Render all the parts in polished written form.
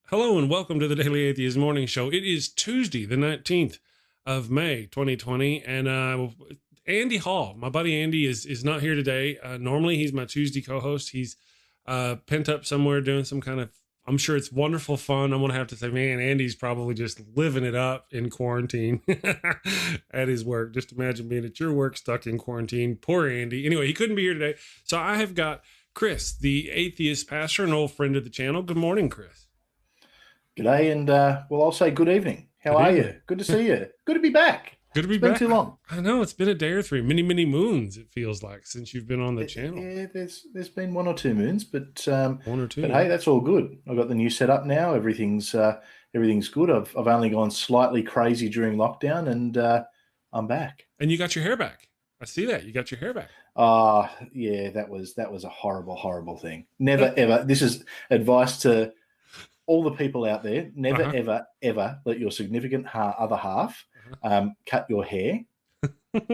Hello and welcome to the Daily Atheist Morning Show. It is Tuesday, the 19th of May, 2020, and Andy Hall, my buddy Andy, is not here today. Normally, he's my Tuesday co-host. He's pent up somewhere doing some kind of, I'm sure it's wonderful fun. I'm going to have to say, man, Andy's probably just living it up in quarantine at his work. Just imagine being at your work stuck in quarantine. Poor Andy. Anyway, he couldn't be here today. So I have got Chris, the Atheist Pastor, an old friend of the channel. Good morning, Chris. G'day, and I'll say good evening. How are you? Good to see you. Good to be back. Good to be back. It's been too long. I know, it's been a day or three, many moons, it feels like, since you've been on the channel. Yeah, there's been 1 or 2 moons, but one or two. But hey, that's all good. I've got the new setup now. Everything's good. I've only gone slightly crazy during lockdown, and I'm back. And you got your hair back. I see that. You got your hair back. Yeah, that was a horrible thing. Never ever. This is advice to all the people out there: never, ever let your significant other half cut your hair,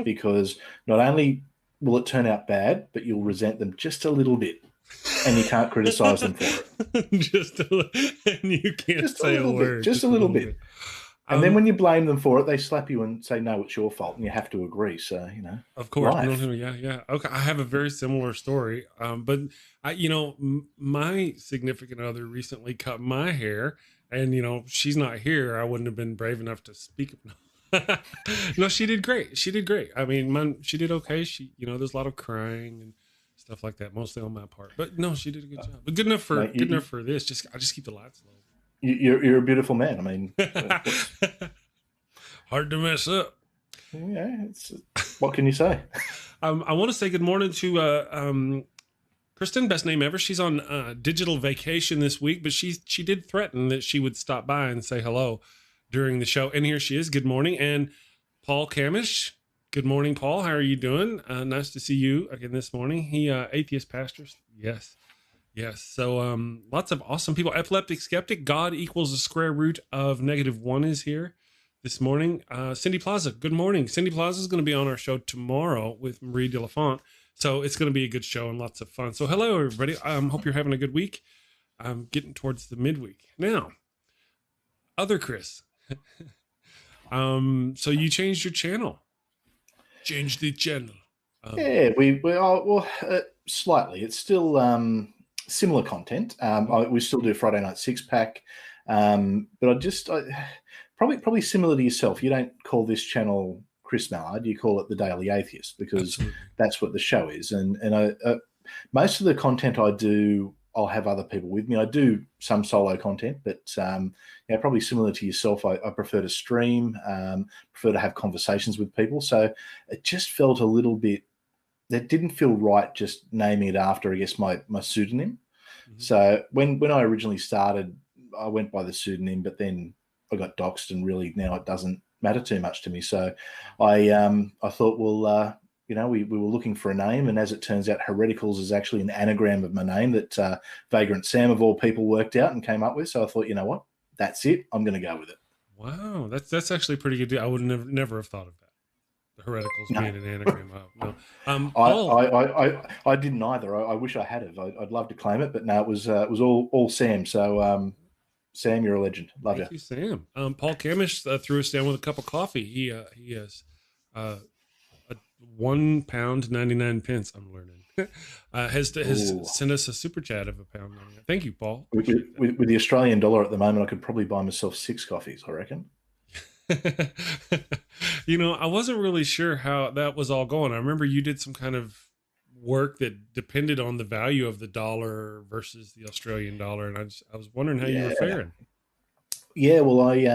because not only will it turn out bad, but you'll resent them just a little bit, and you can't criticize them for it. And you can't just say a word. Just a little bit. And then when you blame them for it, they slap you and say, no, it's your fault, and you have to agree. So, of course. Life. Yeah. Okay. I have a very similar story. But my significant other recently cut my hair, and, she's not here. I wouldn't have been brave enough to speak. No, she did great. I mean, she did okay. There's a lot of crying and stuff like that, mostly on my part, but no, she did a good job, but good enough for this. I just keep the lights low. You're a beautiful man. I mean, hard to mess up. Yeah, what can you say? I want to say good morning to Kristin, best name ever. She's on digital vacation this week, but she did threaten that she would stop by and say hello during the show. And here she is. Good morning. And Paul Cammish. Good morning, Paul. How are you doing? Nice to see you again this morning. He atheist pastors. Yes. So lots of awesome people. Epileptic Skeptic, God equals the square root of -1 is here this morning. Cindy Plaza, good morning. Cindy Plaza is going to be on our show tomorrow with Marie de la Font. So it's going to be a good show and lots of fun. So hello, everybody. Hope you're having a good week. I'm getting towards the midweek. Now, other Chris. So you changed your channel. Changed the channel. Yeah, slightly. It's still similar content. We still do Friday Night Six Pack, but I probably similar to yourself. You don't call this channel Chris Mallard. You call it the Daily Atheist, because that's what the show is. And most of the content I do, I'll have other people with me. I do some solo content, but probably similar to yourself. I prefer to stream, prefer to have conversations with people. So it just felt a little bit. That didn't feel right, just naming it after, I guess, my pseudonym. Mm-hmm. So when I originally started, I went by the pseudonym, but then I got doxxed, and really now it doesn't matter too much to me. So I thought, well, we were looking for a name, and as it turns out, Hereticals is actually an anagram of my name that Vagrant Sam, of all people, worked out and came up with. So I thought, you know what, that's it. I'm going to go with it. Wow, that's actually a pretty good deal. I would never have thought of that. Hereticals being an anagram. No. I didn't either. I wish I had it. I'd love to claim it, but no, it was all Sam. So Sam, you're a legend. Love you. Thank you, Sam. Paul Cammish threw us down with a cup of coffee. He has a £1.99. I'm learning. Has sent us a super chat of £1.99. Thank you, Paul. With the Australian dollar at the moment, I could probably buy myself 6 coffees, I reckon. I wasn't really sure how that was all going. I remember you did some kind of work that depended on the value of the dollar versus the Australian dollar, and I was wondering how you were faring. Yeah, well, I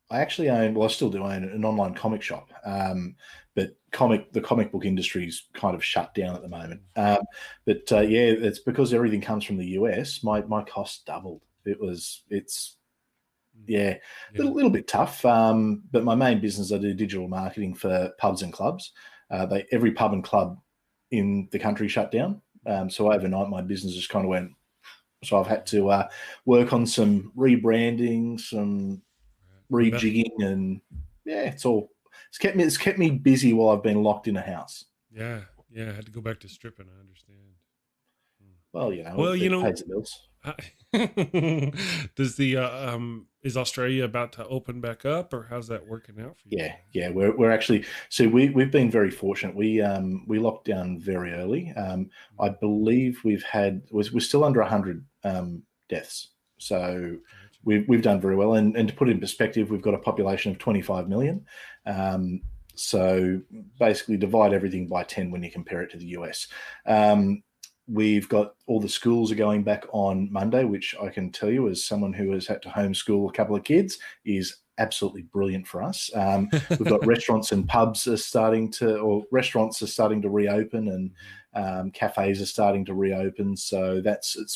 actually own. Well, I still do own an online comic shop, but the comic book industry's kind of shut down at the moment. It's because everything comes from the US. My costs doubled. It's a little bit tough. But my main business, I do digital marketing for pubs and clubs. Every pub and club in the country shut down. So overnight, my business just kind of went. So I've had to work on some rebranding, some rejigging, and it's kept me busy while I've been locked in a house. Yeah, I had to go back to stripping. I understand. Well, it pays the bills. Does the is Australia about to open back up, or how's that working out for you? Yeah. We're actually, so we've been very fortunate. We locked down very early. I believe we're still under 100 deaths. So we've done very well. And to put it in perspective, we've got a population of 25 million. So basically divide everything by 10 when you compare it to the US. We've got all the schools are going back on Monday, which I can tell you as someone who has had to homeschool a couple of kids is absolutely brilliant for us. We've got restaurants and pubs are starting to reopen, and cafes are starting to reopen. So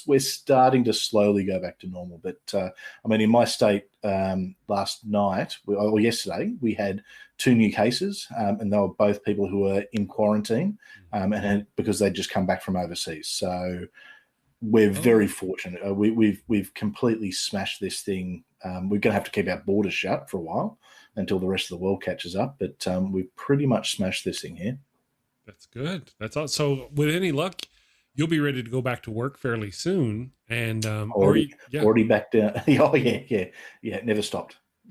we're starting to slowly go back to normal. But I mean, in my state last night or yesterday, we had 2 new cases, and they were both people who were in quarantine, and because they'd just come back from overseas. So we're very fortunate. We've completely smashed this thing. We're going to have to keep our borders shut for a while until the rest of the world catches up, but we've pretty much smashed this thing here. That's good. That's all. So with any luck, you'll be ready to go back to work fairly soon. And already back down. Oh yeah.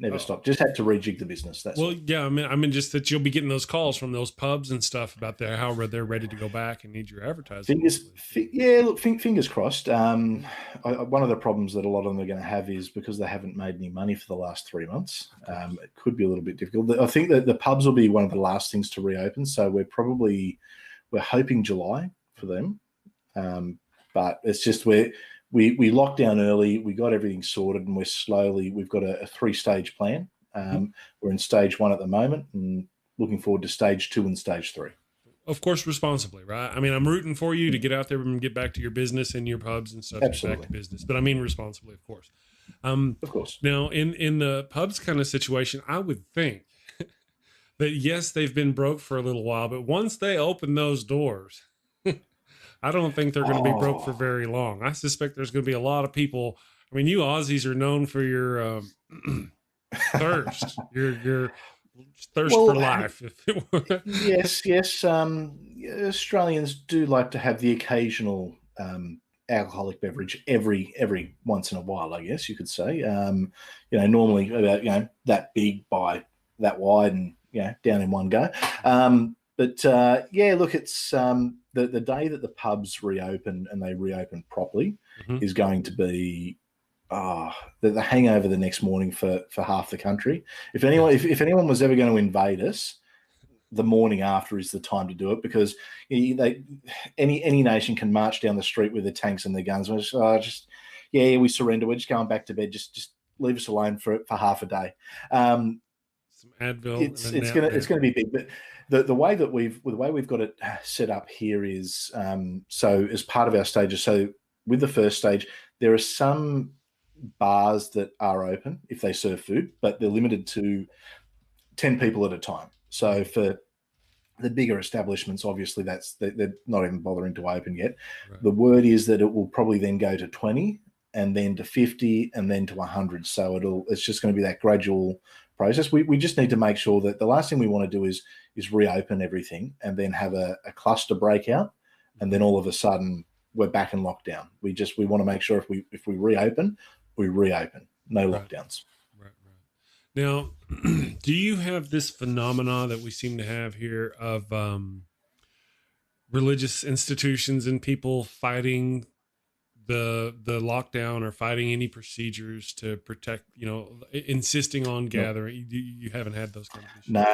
Never stopped. Just had to rejig the business. That's all. Yeah. I mean, just that you'll be getting those calls from those pubs and stuff about how they're ready to go back and need your advertising. Fingers crossed. One of the problems that a lot of them are going to have is because they haven't made any money for the last 3 months. It could be a little bit difficult. I think that the pubs will be one of the last things to reopen. So we're hoping July for them. But it's just we locked down early, we got everything sorted, and we've got a 3-stage plan. We're in stage 1 at the moment and looking forward to stage 2 and stage 3. Of course, responsibly, right? I mean, I'm rooting for you to get out there and get back to your business and your pubs and stuff. Absolutely. Get back to business, but I mean responsibly, of course. Of course. Now, in the pubs kind of situation, I would think that yes, they've been broke for a little while, but once they open those doors, I don't think they're going to be broke for very long. I suspect there's going to be a lot of people. I mean, you Aussies are known for your thirst, your thirst for life. Yes. Australians do like to have the occasional alcoholic beverage every once in a while, I guess you could say. Normally about that big by that wide and down in one go. But look, it's the day that the pubs reopen and they reopen properly is going to be the hangover the next morning for half the country. If anyone was ever going to invade us, the morning after is the time to do it, because any nation can march down the street with their tanks and their guns. We surrender. We're just going back to bed. Just leave us alone for half a day. Some Advil. It's going to be big, but the way we've got it set up here is so as part of our stages. So with the first stage, there are some bars that are open if they serve food, but they're limited to 10 people at a time. So for the bigger establishments, obviously they're not even bothering to open yet. Right. The word is that it will probably then go to 20 and then to 50 and then to 100. So it's just going to be that gradual process. We just need to make sure that the last thing we want to do is reopen everything and then have a cluster breakout, and then all of a sudden we're back in lockdown. We want to make sure if we reopen, we reopen. No lockdowns. Right. Now, do you have this phenomena that we seem to have here of religious institutions and people fighting the lockdown or fighting any procedures to protect, insisting on gathering? You haven't had those conversations? No.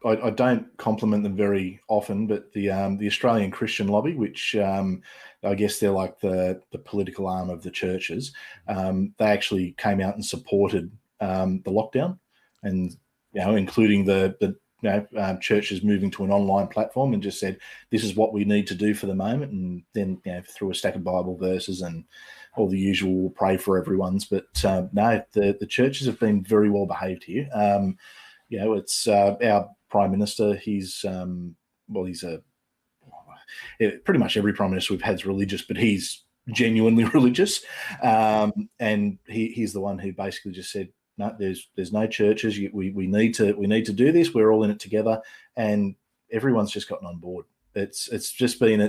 I don't compliment them very often, but the Australian Christian lobby, which I guess they're like the political arm of the churches, they actually came out and supported the lockdown, and including the churches moving to an online platform, and just said this is what we need to do for the moment, and then through a stack of Bible verses and all the usual pray for everyone's. But the churches have been very well behaved here. It's our Prime Minister. He's pretty much every Prime Minister we've had is religious, but he's genuinely religious, and he's the one who basically just said, no, there's no churches. We need to do this. We're all in it together, and everyone's just gotten on board. It's just been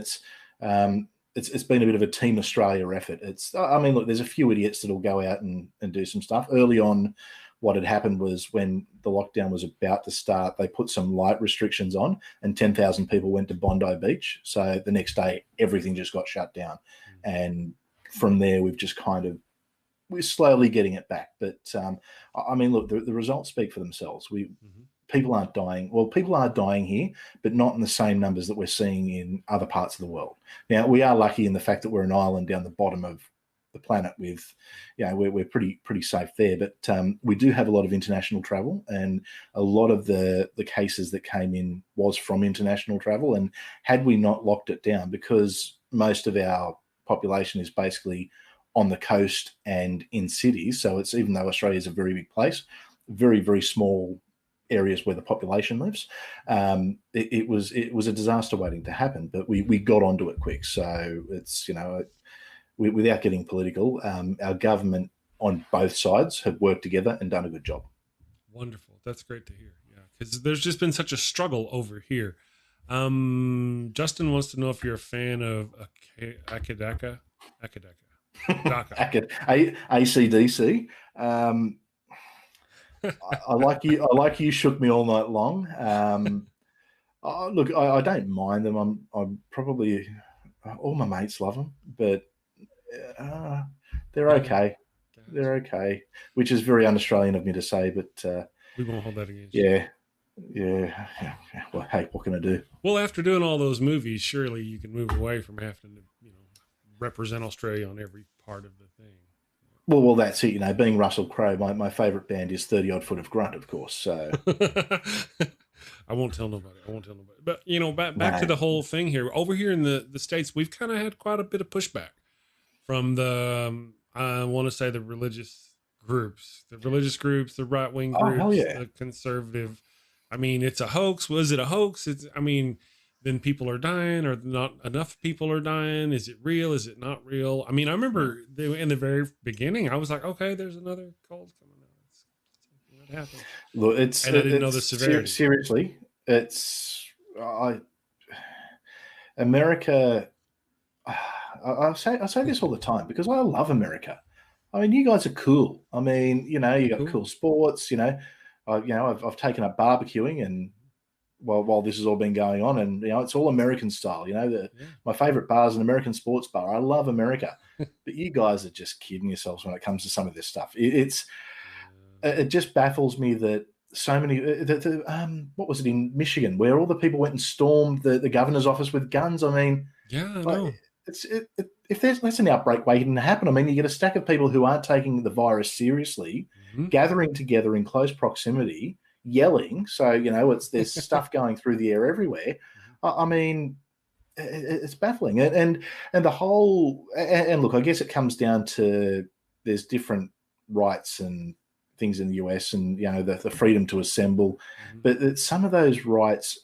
it's been a bit of a Team Australia effort. I mean, look, there's a few idiots that'll go out and do some stuff. Early on, what had happened was when the lockdown was about to start, they put some light restrictions on, and 10,000 people went to Bondi Beach. So the next day, everything just got shut down. And from there, we're slowly getting it back. But I mean, look, the results speak for themselves. People aren't dying. Well, people are dying here, but not in the same numbers that we're seeing in other parts of the world. Now, we are lucky in the fact that we're an island down the bottom of the planet with, we're pretty safe there. But we do have a lot of international travel, and a lot of the cases that came in was from international travel. And had we not locked it down, because most of our population is basically on the coast and in cities, so it's, even though Australia is a very big place, very, very small areas where the population lives, it was a disaster waiting to happen, but we got onto it quick. So it's, without getting political, our government on both sides have worked together and done a good job. Wonderful. That's great to hear. Yeah, because there's just been such a struggle over here. Justin wants to know if you're a fan of Akadaka. ACDC. I like you shook me all night long. Look, I don't mind them. I'm probably, all my mates love them, but they're okay. They're okay, which is very un-Australian of me to say, but we won't hold that against you. Yeah. Well, hey, what can I do? Well, after doing all those movies, surely you can move away from having to, represent Australia on every part of the thing. Well, that's it. Being Russell Crowe, my favourite band is 30 Odd Foot of Grunt, of course. So I won't tell nobody. But back to the whole thing here. Over here in the States, we've kind of had quite a bit of pushback from the I want to say the religious groups, the right-wing groups, the conservative. I mean, it's a hoax. Was it a hoax? Then people are dying, or not enough people are dying. Is it real? Is it not real? I mean, I remember in the very beginning, I was like, okay, there's another cult coming out. What happened? Look, I didn't know the severity. Seriously, America. I say this all the time because I love America. I mean, you guys are cool. I mean, you got cool sports. I've taken up barbecuing and. While this has all been going on, and it's all American style. My favorite bar is an American sports bar. I love America, but you guys are just kidding yourselves when it comes to some of this stuff. It just baffles me that so many. What was it in Michigan where all the people went and stormed the governor's office with guns? I mean, I know. If that's an outbreak waiting to happen, I mean, you get a stack of people who aren't taking the virus seriously, gathering together in close proximity. Yelling, so there's stuff going through the air everywhere. I mean, it's baffling, and the whole. And look, I guess it comes down to there's different rights and things in the US, and the freedom to assemble, but some of those rights,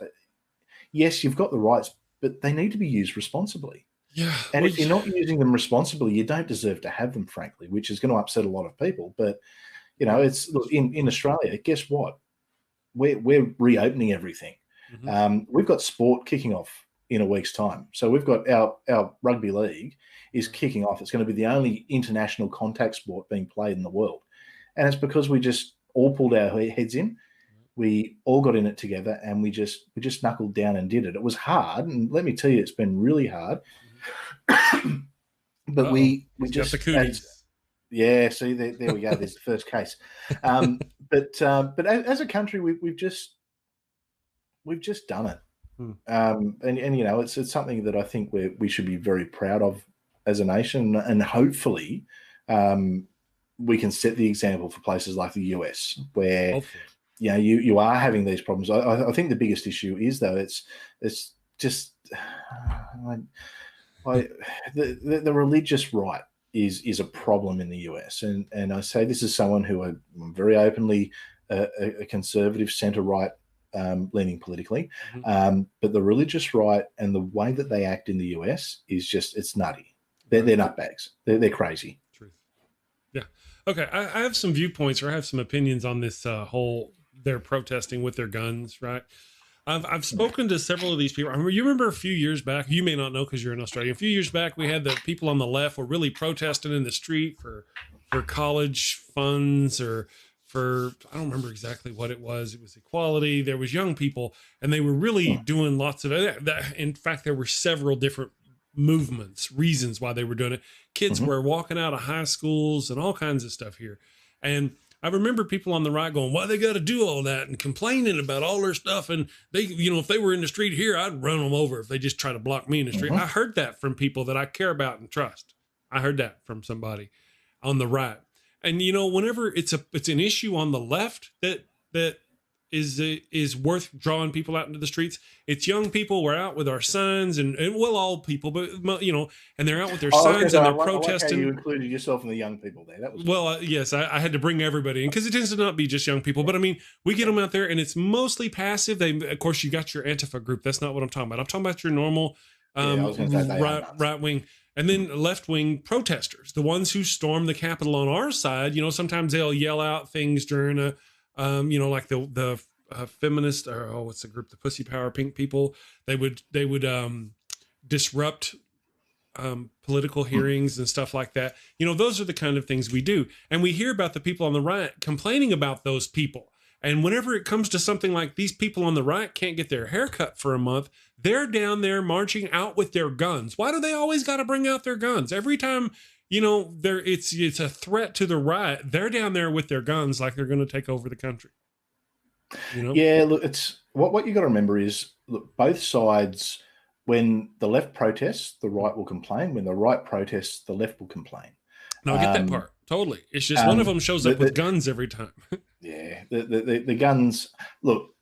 yes, you've got the rights, but they need to be used responsibly. Yeah, and if you're not using them responsibly, you don't deserve to have them, frankly, which is going to upset a lot of people. But it's look, in Australia. Guess what? We're reopening everything. We've got sport kicking off in a week's time. So we've got our rugby league is kicking off. It's going to be the only international contact sport being played in the world. And it's because we just all pulled our heads in. We all got in it together, and we just knuckled down and did it. It was hard, and let me tell you, it's been really hard. But we just got the cooties. Yeah, see, there we go. There's the first case. But as a country, we've just done it, and it's something that I think we should be very proud of as a nation, and hopefully, we can set the example for places like the US, where you are having these problems. I think the biggest issue is though it's just the religious right. Is a problem in the US, and I say this as someone who I'm very openly a conservative centre-right leaning politically, but the religious right and the way that they act in the US is just it's nutty. They're nutbags. They're crazy. Truth. Yeah. Okay. I have some viewpoints, or I have some opinions on this whole they're protesting with their guns, right? I've spoken to several of these people. You remember a few years back, you may not know because you're in Australia. A few years back, we had the people on the left were really protesting in the street for college funds or for, I don't remember exactly what it was. It was equality. There was young people, and they were really doing lots of it. In fact, there were several different movements, reasons why they were doing it. Kids were walking out of high schools and all kinds of stuff here. And I remember people on the right going, why they got to do all that, and complaining about all their stuff. And they, if they were in the street here, I'd run them over if they just try to block me in the street. I heard that from people that I care about and trust. I heard that from somebody on the right. And, whenever it's an issue on the left that is worth drawing people out into the streets, it's young people. We're out with our sons and well, all people, but and they're out with their sons and they're protesting. I like how you included yourself in the young people there. That was well, yes, I had to bring everybody in because it tends to not be just young people. But I mean, we get them out there and it's mostly passive. Of course, you got your Antifa group. That's not what I'm talking about. I'm talking about your normal right wing. And then left wing protesters, the ones who storm the Capitol on our side. Sometimes they'll yell out things during a like the feminist, or what's the group, the Pussy Power Pink people. They would disrupt political hearings and stuff like that. Those are the kind of things we do. And we hear about the people on the right complaining about those people. And whenever it comes to something like these people on the right can't get their hair cut for a month, they're down there marching out with their guns. Why do they always got to bring out their guns? Every time, it's a threat to the right, they're down there with their guns like they're going to take over the country. Yeah, look, it's what you got to remember is, look, both sides, when the left protests, the right will complain. When the right protests, the left will complain. No, I get that part. Totally. It's just one of them shows up with guns every time. Yeah. The guns, look,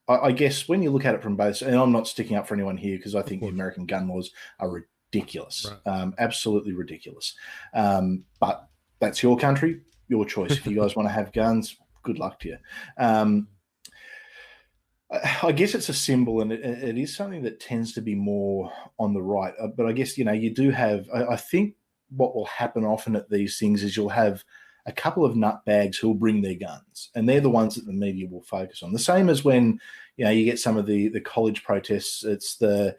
I guess when you look at it from both, and I'm not sticking up for anyone here because I think the American gun laws are ridiculous, right. Absolutely ridiculous. But that's your country, your choice. If you guys want to have guns, good luck to you. I guess it's a symbol, and it is something that tends to be more on the right. But I guess, you do have, I think what will happen often at these things is you'll have a couple of nutbags who'll bring their guns, and they're the ones that the media will focus on. The same as when, you get some of the college protests, it's that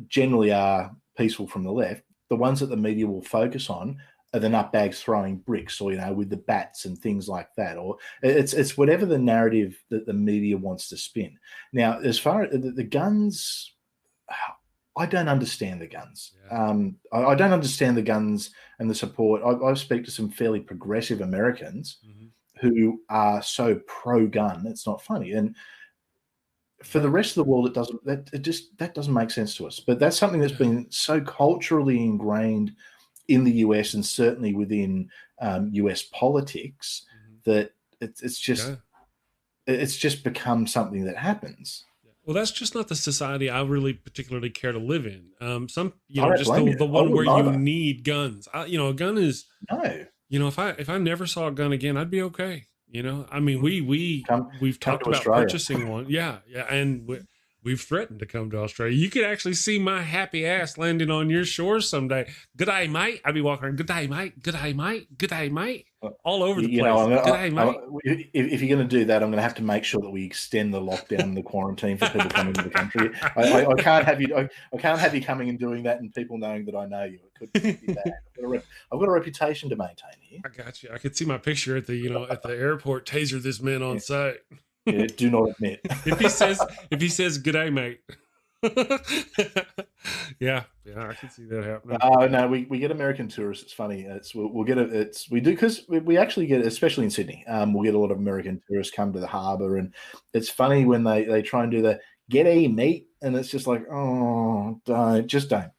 generally are peaceful from the left. The ones that the media will focus on are the nutbags throwing bricks, or, with the bats and things like that, or it's whatever the narrative that the media wants to spin. Now, as far as the guns, I don't understand the guns. Yeah. I don't understand the guns and the support. I speak to some fairly progressive Americans who are so pro-gun. It's not funny. And for the rest of the world, that doesn't make sense to us. But that's something that's been so culturally ingrained in the US and certainly within US politics that it's just become something that happens. Well, that's just not the society I really particularly care to live in. Just the one where you need guns. A gun is no. If I never saw a gun again, I'd be okay. I mean, we've talked about purchasing one. Yeah, and we've threatened to come to Australia. You could actually see my happy ass landing on your shores someday. Good day, mate. I'd be walking around. Good day, mate. Good day, mate. Good day, mate. All over the place. Good day, mate. If you're going to do that, I'm going to have to make sure that we extend the lockdown and the quarantine for people coming into the country. I can't have you. I can't have you coming and doing that and people knowing that I know you. It could be bad. I've got a reputation to maintain here. I got you. I could see my picture at the at the airport. Taser this man on site. Yeah, do not admit. if he says good day, mate. yeah, I can see that happening. No, we get American tourists. It's funny. We'll get it. We do, because we actually get, especially in Sydney, we'll get a lot of American tourists come to the harbour, and it's funny when they try and do the "g'day, mate," and it's just like, oh, don't just say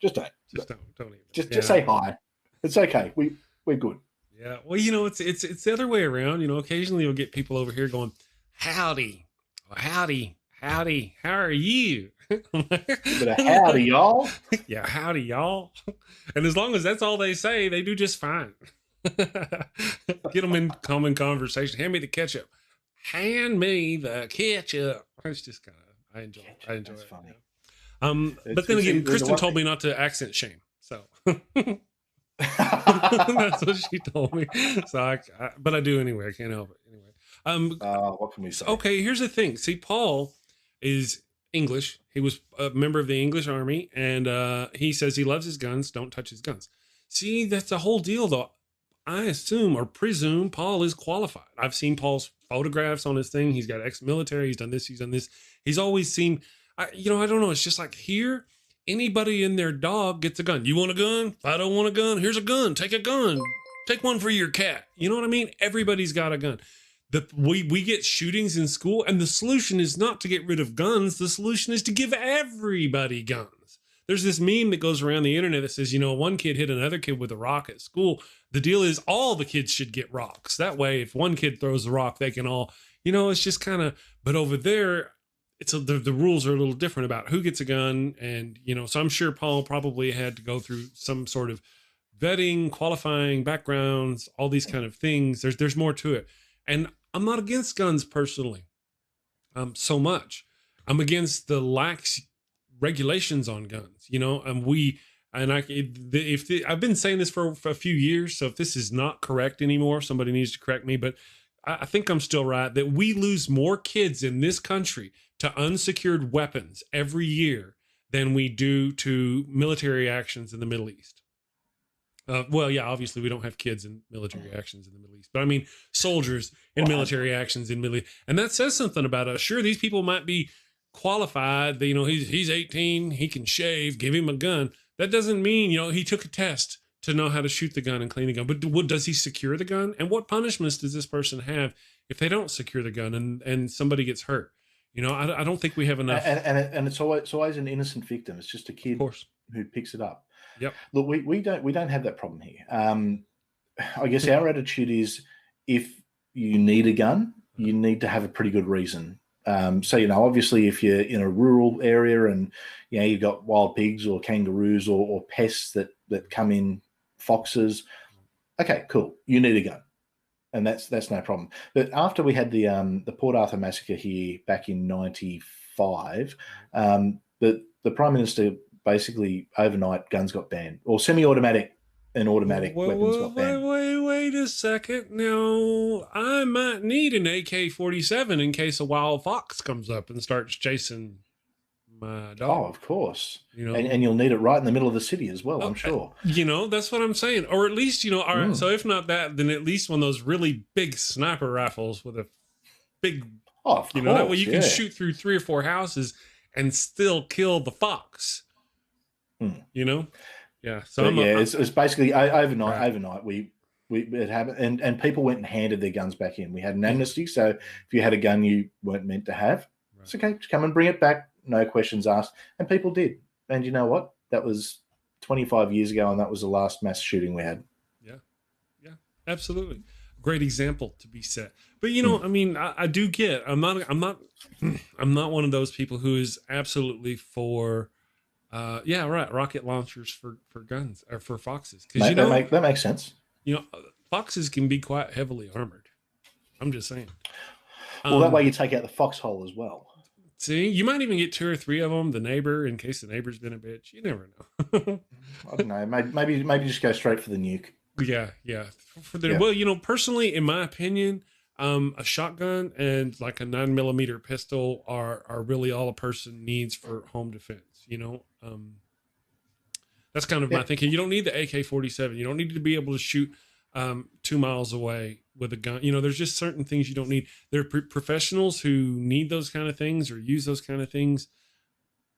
hi. It's okay. We're good. Yeah. Well, it's the other way around. Occasionally you'll get people over here going, howdy, how are you? But howdy, y'all. Yeah, howdy, y'all. And as long as that's all they say, they do just fine. Get them in common conversation. Hand me the ketchup. Hand me the ketchup. It's just kind of, I enjoy it. Funny. But then again, Kristin told me not to accent shame, so that's what she told me. So but I do anyway. I can't help it anyway. What can we say? Okay, here's the thing. See, Paul is English. He was a member of the English Army, and he says he loves his guns. Don't touch his guns. See, that's the whole deal, though. I assume or presume Paul is qualified. I've seen Paul's photographs on his thing. He's got ex-military. He's done this. He's done this. He's always seen, I don't know. It's just like here, anybody and their dog gets a gun. You want a gun? If I don't want a gun, here's a gun. Take a gun. Take one for your cat. You know what I mean? Everybody's got a gun. We get shootings in school, and the solution is not to get rid of guns. The solution is to give everybody guns. There's this meme that goes around the internet that says, one kid hit another kid with a rock at school. The deal is all the kids should get rocks. That way, if one kid throws a rock, they can all, it's just kind of, but over there, the rules are a little different about who gets a gun. And, so I'm sure Paul probably had to go through some sort of vetting, qualifying backgrounds, all these kind of things. There's more to it. And I'm not against guns personally, so much. I'm against the lax regulations on guns, I've been saying this for a few years. So if this is not correct anymore, somebody needs to correct me, but I think I'm still right that we lose more kids in this country to unsecured weapons every year than we do to military actions in the Middle East. Obviously we don't have kids in military actions in the Middle East, but I mean soldiers in military actions in the Middle East. And that says something about us. Sure, these people might be qualified, he's 18, he can shave, give him a gun. That doesn't mean, he took a test to know how to shoot the gun and clean the gun. But does he secure the gun? And what punishments does this person have if they don't secure the gun and somebody gets hurt? I don't think we have enough. And it's always an innocent victim. It's just a kid who picks it up. Yep. Look, we don't have that problem here. I guess our attitude is if you need a gun, you need to have a pretty good reason. Obviously if you're in a rural area and, you've got wild pigs or kangaroos or pests that come in, foxes. Okay, cool. You need a gun. And that's no problem. But after we had the Port Arthur massacre here back in 95, the Prime Minister basically overnight guns got banned, or semi-automatic and automatic weapons got banned. Wait a second. Now, I might need an AK-47 in case a wild fox comes up and starts chasing my dog. Oh, of course. And you'll need it right in the middle of the city as well, I'm sure. That's what I'm saying. Or at least, so if not that, then at least one of those really big sniper rifles with a big, that way you can shoot through 3 or 4 houses and still kill the fox. Yeah. So it's basically overnight. Right. Overnight, it happened, and people went and handed their guns back in. We had an amnesty, so if you had a gun you weren't meant to have, it's okay. Just come and bring it back. No questions asked, and people did. And you know what? That was 25 years ago, and that was the last mass shooting we had. Yeah, absolutely. Great example to be set. But I do get. I'm not one of those people who is absolutely for. Rocket launchers for guns or for foxes, because that makes sense. Foxes can be quite heavily armored. I'm just saying. Well, that way you take out the foxhole as well. See, you might even get 2 or 3 of them. The neighbor, in case the neighbor's been a bitch. You never know. I don't know. Maybe just go straight for the nuke. Yeah. Well, personally, in my opinion, a shotgun and like a 9mm pistol are really all a person needs for home defense. That's kind of my thinking. You don't need the AK-47. You don't need to be able to shoot 2 miles away with a gun. There's just certain things you don't need. There are professionals who need those kind of things or use those kind of things.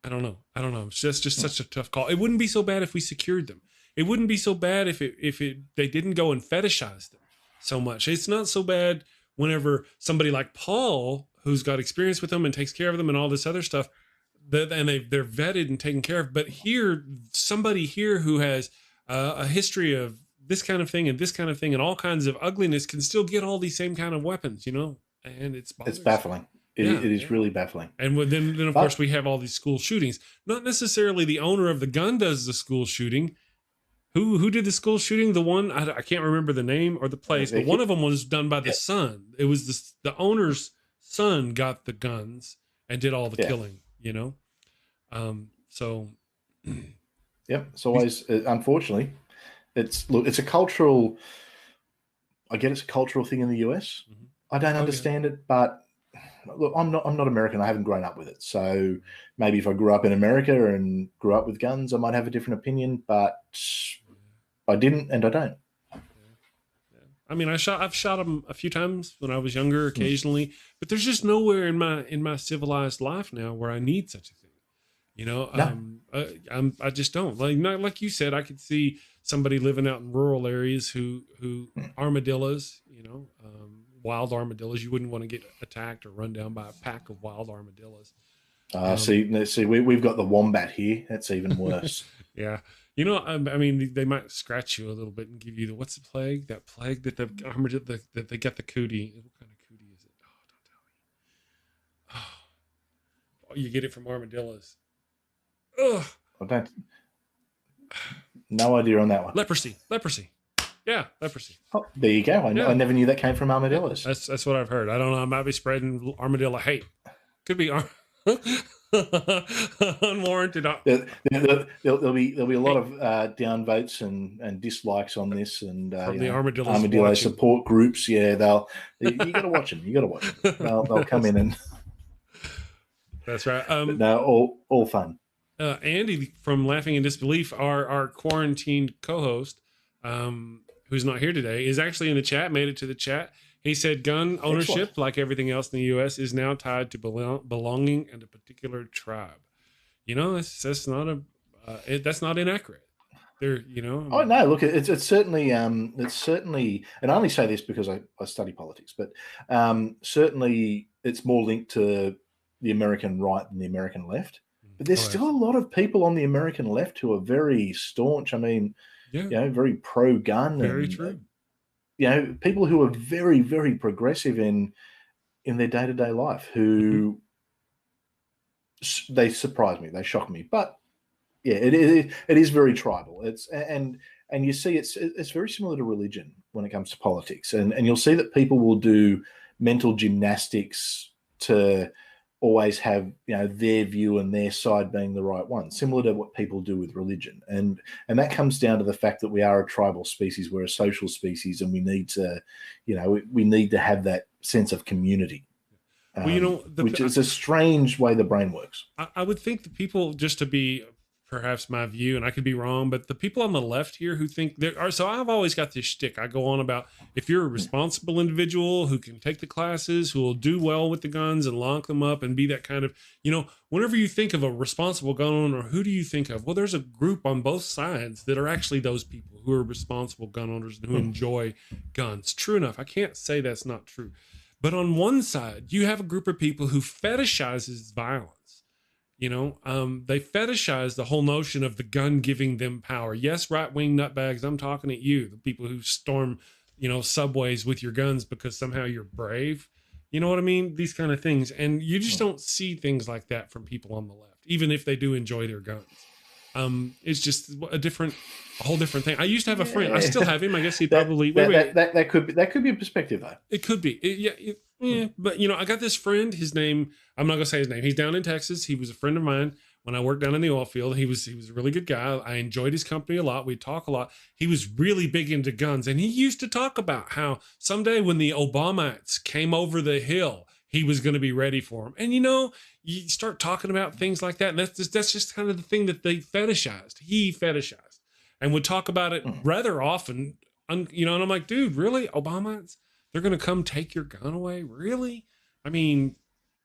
I don't know. It's just such a tough call. It wouldn't be so bad if we secured them. It wouldn't be so bad if they didn't go and fetishize them so much. It's not so bad whenever somebody like Paul, who's got experience with them and takes care of them and all this other stuff, they're vetted and taken care of. But here, somebody here who has a history of this kind of thing and this kind of thing and all kinds of ugliness can still get all these same kind of weapons, and it's baffling. It is really baffling. And then of course we have all these school shootings. Not necessarily the owner of the gun does the school shooting. Who did the school shooting? The one, I can't remember the name or the place, but one of them was done by the son. It was the owner's son got the guns and did all the killing, so. Yep. It's always, unfortunately, it's a cultural, I get it's a cultural thing in the US. Mm-hmm. I don't understand it, but look, I'm not American. I haven't grown up with it. So maybe if I grew up in America and grew up with guns, I might have a different opinion. But I didn't, and I don't. I mean, I've shot them a few times when I was younger, occasionally, but there's just nowhere in my civilized life now where I need such a thing. You know, No. I just don't like you said. I could see somebody living out in rural areas who armadillos, you know, wild armadillos. You wouldn't want to get attacked or run down by a pack of wild armadillos. See, we've got the wombat here. That's even worse. Yeah. You know, I mean, they might scratch you a little bit and give you what's the plague? That plague that the armadillo, that they get the cootie. What kind of cootie is it? Oh, don't tell me. Oh, you get it from armadillos. Ugh. I don't. No idea on that one. Leprosy. Yeah, leprosy. Oh, there you go. I never knew that came from armadillos. That's what I've heard. I don't know. I might be spreading armadillo hate. Could be unwarranted. There'll be a lot of downvotes and dislikes on this, and from the armadillo support groups. Yeah, you got to watch them. You got to watch them. They'll come in and. That's right. No, all fun. Andy from Laughing in Disbelief, our quarantined co-host, who's not here today, is actually in the chat. Made it to the chat. He said gun ownership, excellent, like everything else in the U.S., is now tied to belonging in a particular tribe. You know, that's not inaccurate. There, you know. Oh no, look, it's certainly, and I only say this because I study politics, but certainly it's more linked to the American right than the American left. But there's still a lot of people on the American left who are very staunch. I mean, very pro-gun. Very true. You know, people who are very, very progressive in their day-to-day life, who they surprise me, they shock me. But yeah, it is very tribal. And you see it's very similar to religion when it comes to politics. And you'll see that people will do mental gymnastics to always have, you know, their view and their side being the right one, similar to what people do with religion. And that comes down to the fact that we are a tribal species, we're a social species, and we need to, you know, we need to have that sense of community. Well, you know, which is a strange way the brain works. I would think the people, just to be perhaps my view, and I could be wrong, but the people on the left here who think there are, so I've always got this shtick. I go on about if you're a responsible individual who can take the classes, who will do well with the guns and lock them up and be that kind of, you know, whenever you think of a responsible gun owner, who do you think of? Well, there's a group on both sides that are actually those people who are responsible gun owners and who enjoy guns. True enough. I can't say that's not true. But on one side, you have a group of people who fetishizes violence. You know, they fetishize the whole notion of the gun giving them power. Yes, right-wing nutbags, I'm talking at you, the people who storm, you know, subways with your guns because somehow you're brave. You know what I mean? These kind of things. And you just don't see things like that from people on the left, even if they do enjoy their guns. It's just a whole different thing. I used to have a friend. I still have him. I guess he'd probably... That could be a perspective, though. It could be. Yeah, but you know, I got this friend. His name, I'm not gonna say his name. He's down in Texas. He was a friend of mine when I worked down in the oil field. He was a really good guy. I enjoyed his company a lot. We'd talk a lot. He was really big into guns, and he used to talk about how someday when the Obamites came over the hill, he was going to be ready for them. And you know, you start talking about things like that, and that's just kind of the thing that they fetishized. He fetishized and would talk about it rather often. You know, and I'm like, dude, really, Obamites? They're going to come take your gun away? Really? I mean,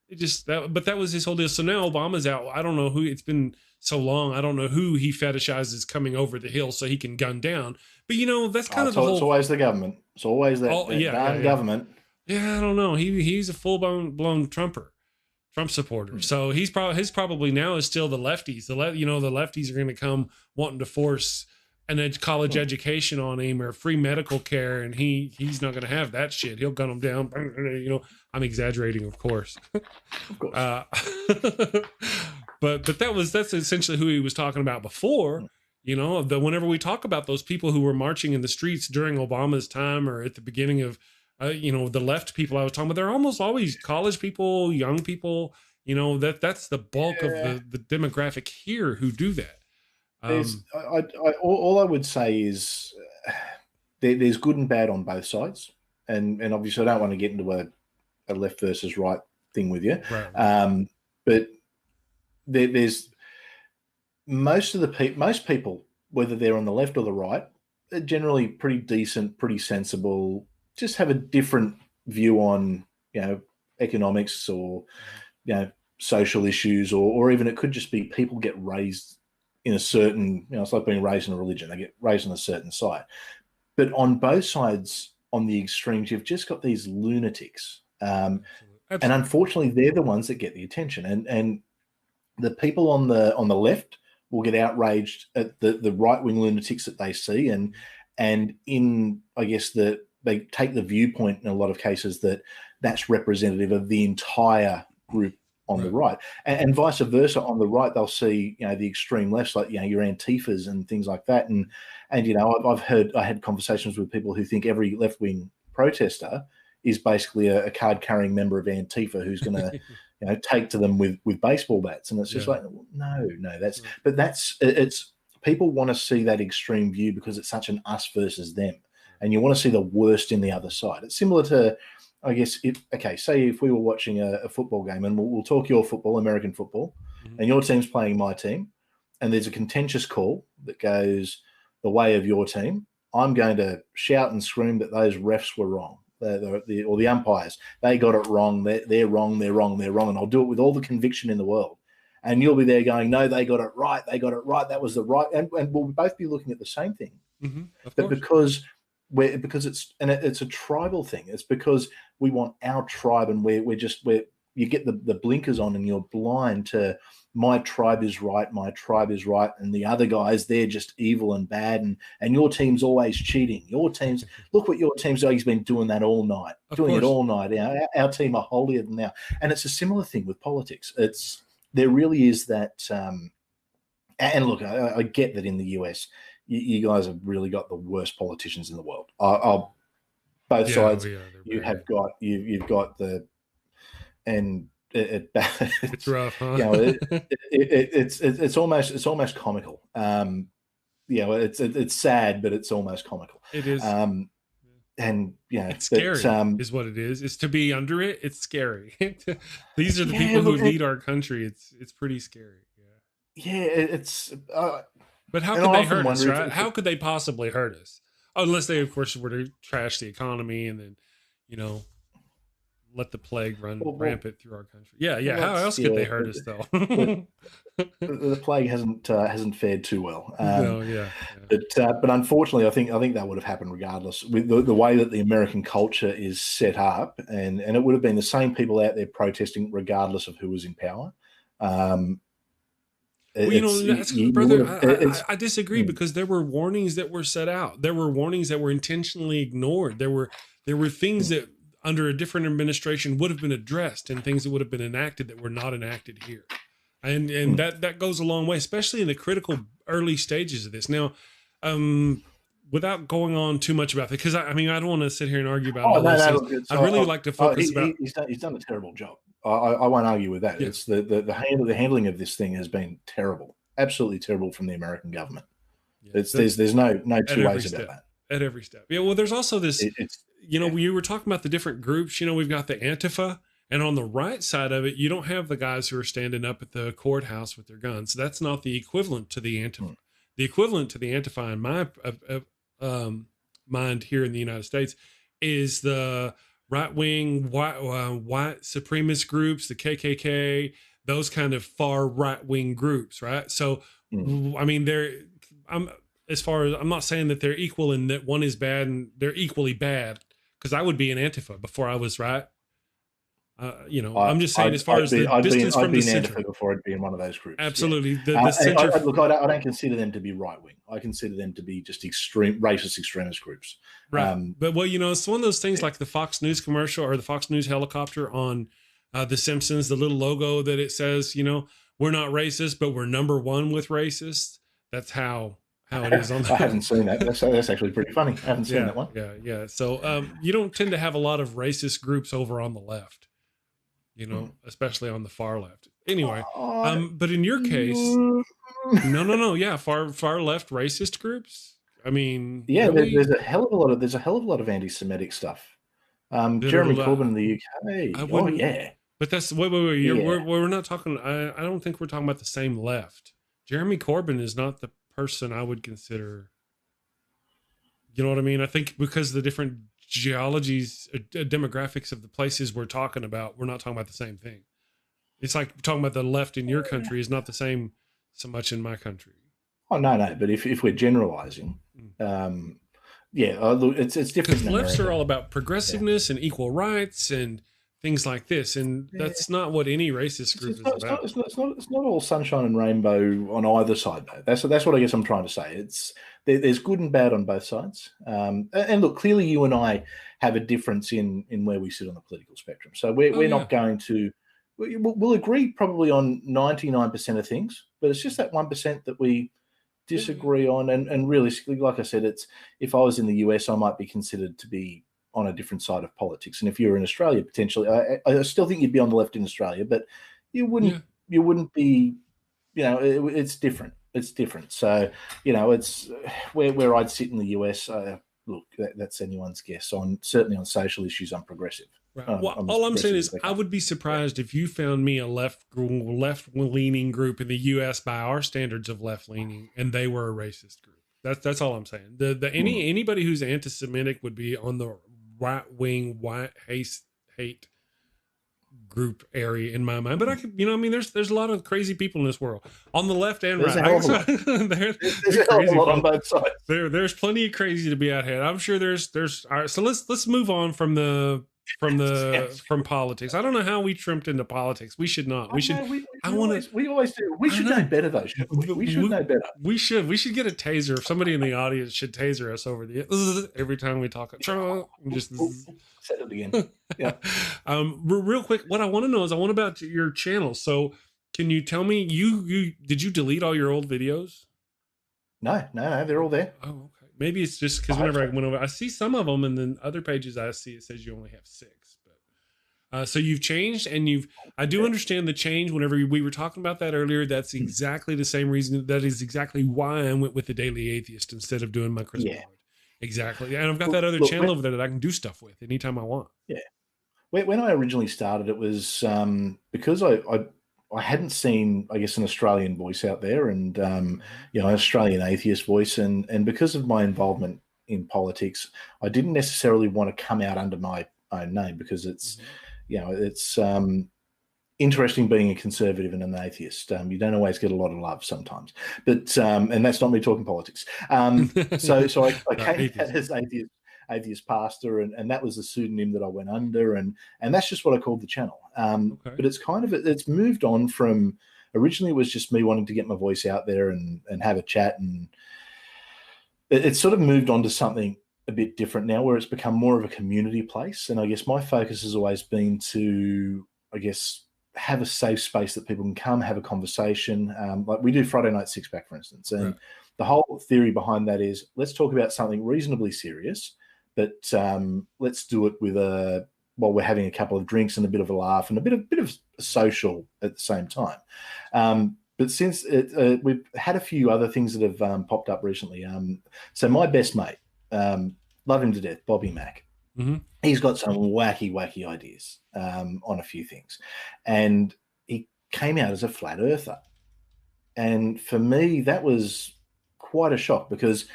but that was his whole deal. So now Obama's out. I don't know who, it's been so long. I don't know who he fetishizes coming over the hill so he can gun down. But you know, that's kind of the whole. It's always the government. It's always that government. Yeah, I don't know. He's a full-blown Trump supporter. So his probably now is still the lefties. The lefties are going to come wanting to force an college education on him or free medical care, and he's not going to have that shit. He'll gun them down. You know, I'm exaggerating, of course. Of course. But that's essentially who he was talking about before. You know, whenever we talk about those people who were marching in the streets during Obama's time or at the beginning of, you know, the left people I was talking about, they're almost always college people, young people. You know, that's the bulk of the demographic here who do that. All I would say is there's good and bad on both sides, and obviously I don't want to get into a left versus right thing with you. Right. But there's most people, whether they're on the left or the right, are generally pretty decent, pretty sensible, just have a different view on, economics or, social issues, or even it could just be people get raised in a certain, it's like being raised in a religion. They get raised on a certain side. But on both sides, on the extremes, you've just got these lunatics. And unfortunately, they're the ones that get the attention. And the people on the left will get outraged at the right-wing lunatics that they see. And in, I guess, they take the viewpoint in a lot of cases that that's representative of the entire group on the right, and vice versa. On the right, they'll see, the extreme left, like, your Antifas and things like that. And I had conversations with people who think every left-wing protester is basically a card-carrying member of Antifa who's going to, take to them with baseball bats. And it's just like, no, it's people want to see that extreme view because it's such an us versus them. And you want to see the worst in the other side. It's similar to, I guess, say if we were watching a football game, and we'll talk your football, American football, and your team's playing my team, and there's a contentious call that goes the way of your team, I'm going to shout and scream that those refs were wrong, or the umpires. They got it wrong. They're wrong. And I'll do it with all the conviction in the world. And you'll be there going, no, they got it right. That was the right. And we'll both be looking at the same thing. But because it's a tribal thing. It's because we want our tribe, and we're you get the blinkers on and you're blind to my tribe is right, and the other guys, they're just evil and bad, and your team's always cheating. Look what your team's doing. He's been doing that all night, it all night. Our team are holier than thou. And it's a similar thing with politics. There really is that. And look, I get that in the US, you guys have really got the worst politicians in the world. Both sides. You've got the, and it's rough, huh? It's almost comical. It's sad, but it's almost comical. It is. And it's scary, is what it is. It's to be under it. It's scary. These are the people who lead our country. It's pretty scary. It's. But how could they hurt us, right? How could they possibly hurt us? Unless they, of course, were to trash the economy and then, let the plague run rampant through our country. Yeah. How else could they hurt us, though? The plague hasn't fared too well. Yeah. But unfortunately, I think that would have happened regardless. With the way that the American culture is set up, and it would have been the same people out there protesting regardless of who was in power. Brother, I disagree because there were warnings that were set out. There were warnings that were intentionally ignored. There were things that under a different administration would have been addressed, and things that would have been enacted that were not enacted here. And that goes a long way, especially in the critical early stages of this. Now, without going on too much about it, because I don't want to sit here and argue about all this. I really like to focus about. He's done a terrible job. I won't argue with that. Yeah. It's the handling of this thing has been terrible, absolutely terrible from the American government. Yeah. There's no two ways about that. At every step. Yeah. Well, there's also this. We were talking about the different groups. We've got the Antifa, and on the right side of it, you don't have the guys who are standing up at the courthouse with their guns. That's not the equivalent to the Antifa. The equivalent to the Antifa in my mind here in the United States is the right-wing white supremacist groups, the KKK, those kind of far right-wing groups, right? So, I'm not saying that they're equal and that one is bad and they're equally bad, because I would be an Antifa before I was right. I'm just saying, as far as the distance from the center. Antifa before I'd be in one of those groups. Absolutely. Yeah. The center. I don't consider them to be right-wing. I consider them to be just extreme racist extremist groups. Right. But it's one of those things like the Fox News commercial or the Fox News helicopter on The Simpsons, the little logo that it says, we're not racist, but we're number one with racists. That's how it is on. I haven't seen that. That's actually pretty funny. I haven't seen that one. Yeah. So you don't tend to have a lot of racist groups over on the left, especially on the far left. Anyway, but in your case, no. Yeah, far left racist groups. Really? There's a hell of a lot of anti-Semitic stuff. Jeremy Corbyn in the UK. But that's wait. We're not talking. I don't think we're talking about the same left. Jeremy Corbyn is not the person I would consider. You know what I mean? I think because the different geologies, demographics of the places we're talking about, we're not talking about the same thing. It's like talking about the left in your country is not the same so much in my country. Oh no. But if we're generalizing, it's different. Lefts are all about progressiveness and equal rights and things like this, and that's not what any racist group is about. It's not all sunshine and rainbow on either side, though. That's what I guess I'm trying to say. There's good and bad on both sides. And look, clearly you and I have a difference in where we sit on the political spectrum. So we're not going to. We'll agree probably on 99% of things, but it's just that 1% that we disagree on. And realistically, like I said, if I was in the US, I might be considered to be on a different side of politics. And if you're in Australia, potentially, I still think you'd be on the left in Australia, but you wouldn't be, it's different. It's different. So, it's where I'd sit in the US. Look, that's anyone's guess. Certainly on social issues, I'm progressive. Right. All I'm saying is I would be surprised if you found me a left-leaning group in the U.S. by our standards of left-leaning, and they were a racist group. That's all I'm saying. Anybody who's anti-Semitic would be on the right-wing hate group area in my mind. But I could, there's a lot of crazy people in this world on the left and right. There's a lot on both sides. There's plenty of crazy to be out here. I'm sure there's. All right, so let's move on from politics. I don't know how we trimmed into politics. We should not. We should. We always do. We should know better, though. We should know better. We should get a taser. Somebody in the audience should taser us over the every time we talk. Just said it again. Yeah. Real quick, what I want to know is about your channel. So, can you tell me did you delete all your old videos? No, they're all there. Oh, okay. Maybe it's just because whenever I went over, I see some of them, and then other pages I see it says you only have 6. But so you've changed, and I do understand the change. Whenever we were talking about that earlier, that's exactly the same reason. That is exactly why I went with the Daily Atheist instead of doing my Chris. Yeah. Exactly, and I've got that other channel over there that I can do stuff with anytime I want. Yeah. When I originally started, it was because I hadn't seen, I guess, an Australian voice out there, and an Australian atheist voice, and because of my involvement in politics, I didn't necessarily want to come out under my own name because it's, it's interesting being a conservative and an atheist. You don't always get a lot of love sometimes, but and that's not me talking politics. So I came out as atheist pastor, and that was the pseudonym that I went under, and that's just what I called the channel. But it's it's moved on from, originally it was just me wanting to get my voice out there and have a chat, and it's sort of moved on to something a bit different now, where it's become more of a community place. And I guess my focus has always been to, I guess, have a safe space that people can come have a conversation. Like we do Friday Night Six Pack, for instance, and the whole theory behind that is, let's talk about something reasonably serious, but let's do it with while we're having a couple of drinks and a bit of a laugh and a bit of social at the same time. But since we've had a few other things that have popped up recently. So my best mate, love him to death, Bobby Mack. Mm-hmm. He's got some wacky ideas on a few things, and he came out as a flat earther. And for me, that was quite a shock, because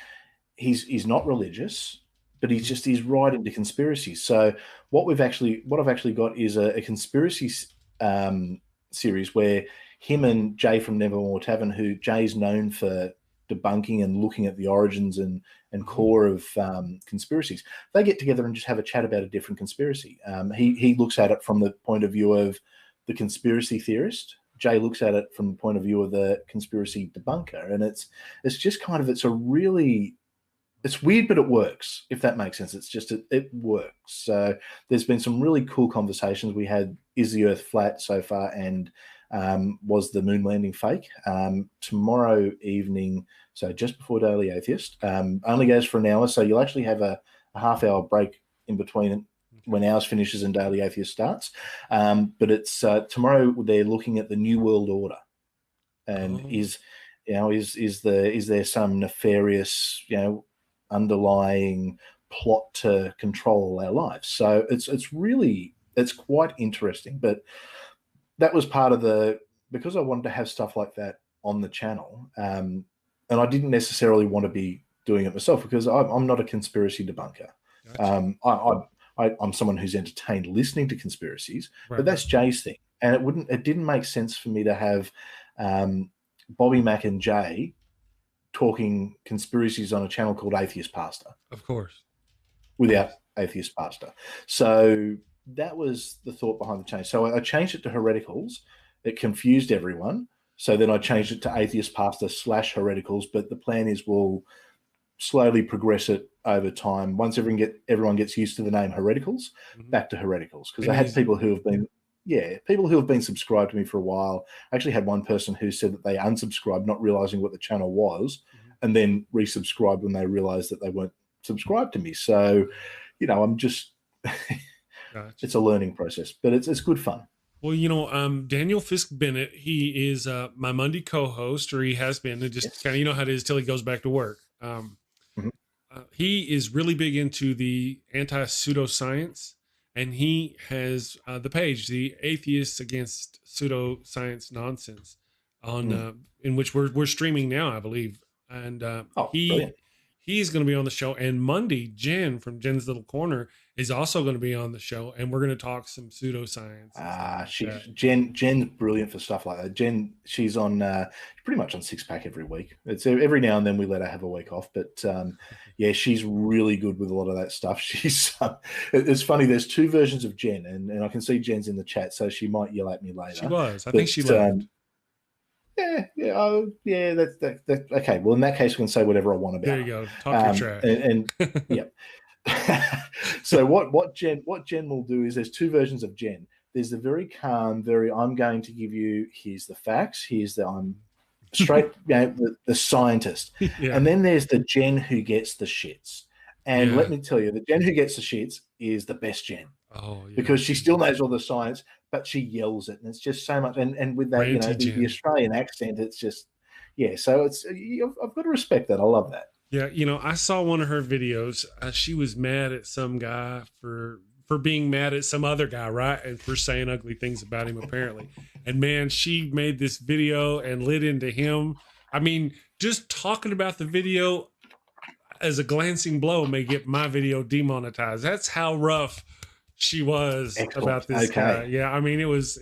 he's not religious, but he's right into conspiracies. So what I've actually got is a conspiracy series where him and Jay from Nevermore Tavern, who Jay's known for debunking and looking at the origins and core of conspiracies, they get together and just have a chat about a different conspiracy. He looks at it from the point of view of the conspiracy theorist. Jay looks at it from the point of view of the conspiracy debunker, and it's weird, but it works, if that makes sense. It's just, it works. So there's been some really cool conversations. We had, is the Earth flat so far, and was the moon landing fake? Tomorrow evening, so just before Daily Atheist, only goes for an hour, so you'll actually have a half-hour break in between when ours finishes and Daily Atheist starts. But it's tomorrow. They're looking at the New World Order, and is there some nefarious, underlying plot to control our lives? So it's really it's quite interesting. But that was part of because I wanted to have stuff like that on the channel, and I didn't necessarily want to be doing it myself because I'm not a conspiracy debunker. Gotcha. I'm someone who's entertained listening to conspiracies, but that's Jay's thing, and it didn't make sense for me to have Bobby Mack and Jay talking conspiracies on a channel called Atheist Pastor. Of course. Without Atheist Pastor. So that was the thought behind the change. So I changed it to Hereticals. It confused everyone. So then I changed it to Atheist Pastor / Hereticals. But the plan is we'll slowly progress it over time. Once everyone gets used to the name Hereticals, back to Hereticals. Because I had people who have been subscribed to me for a while. I actually had one person who said that they unsubscribed, not realizing what the channel was, and then resubscribed when they realized that they weren't subscribed to me. So, I'm just, gotcha. It's a learning process, but it's good fun. Well, Daniel Fisk Bennett, he is my Monday co-host, or he has been. It just kind of, how it is till he goes back to work. He is really big into the anti-pseudoscience, and he has the page, the Atheists Against Pseudoscience Nonsense, on in which we're streaming now, I believe. And he's going to be on the show. And Monday, Jen from Jen's Little Corner is also going to be on the show, and we're going to talk some pseudoscience. Jen's brilliant for stuff like that. Jen, she's on pretty much on Six Pack every week. It's every now and then we let her have a week off, but she's really good with a lot of that stuff. She's it's funny. There's two versions of Jen, and I can see Jen's in the chat, so she might yell at me later. She was. I think she left. That's okay. Well, in that case, we can say whatever I want about. There you go. Talk your trash. And yeah. So what Jen will do is there's two versions of Jen. There's the very calm, I'm going to give you, here's the facts, I'm straight, the scientist. Yeah. And then there's the Jen who gets the shits. And let me tell you, the Jen who gets the shits is the best Jen. Oh, yeah. Because she still knows all the science, but she yells it, and it's just so much. And with that, the Australian accent, it's just, so it's, I've got to respect that. I love that. Yeah, I saw one of her videos. She was mad at some guy for being mad at some other guy, right? And for saying ugly things about him, apparently. And man, she made this video and lit into him. I mean, just talking about the video as a glancing blow may get my video demonetized. That's how rough she was about this guy. Yeah, I mean, it was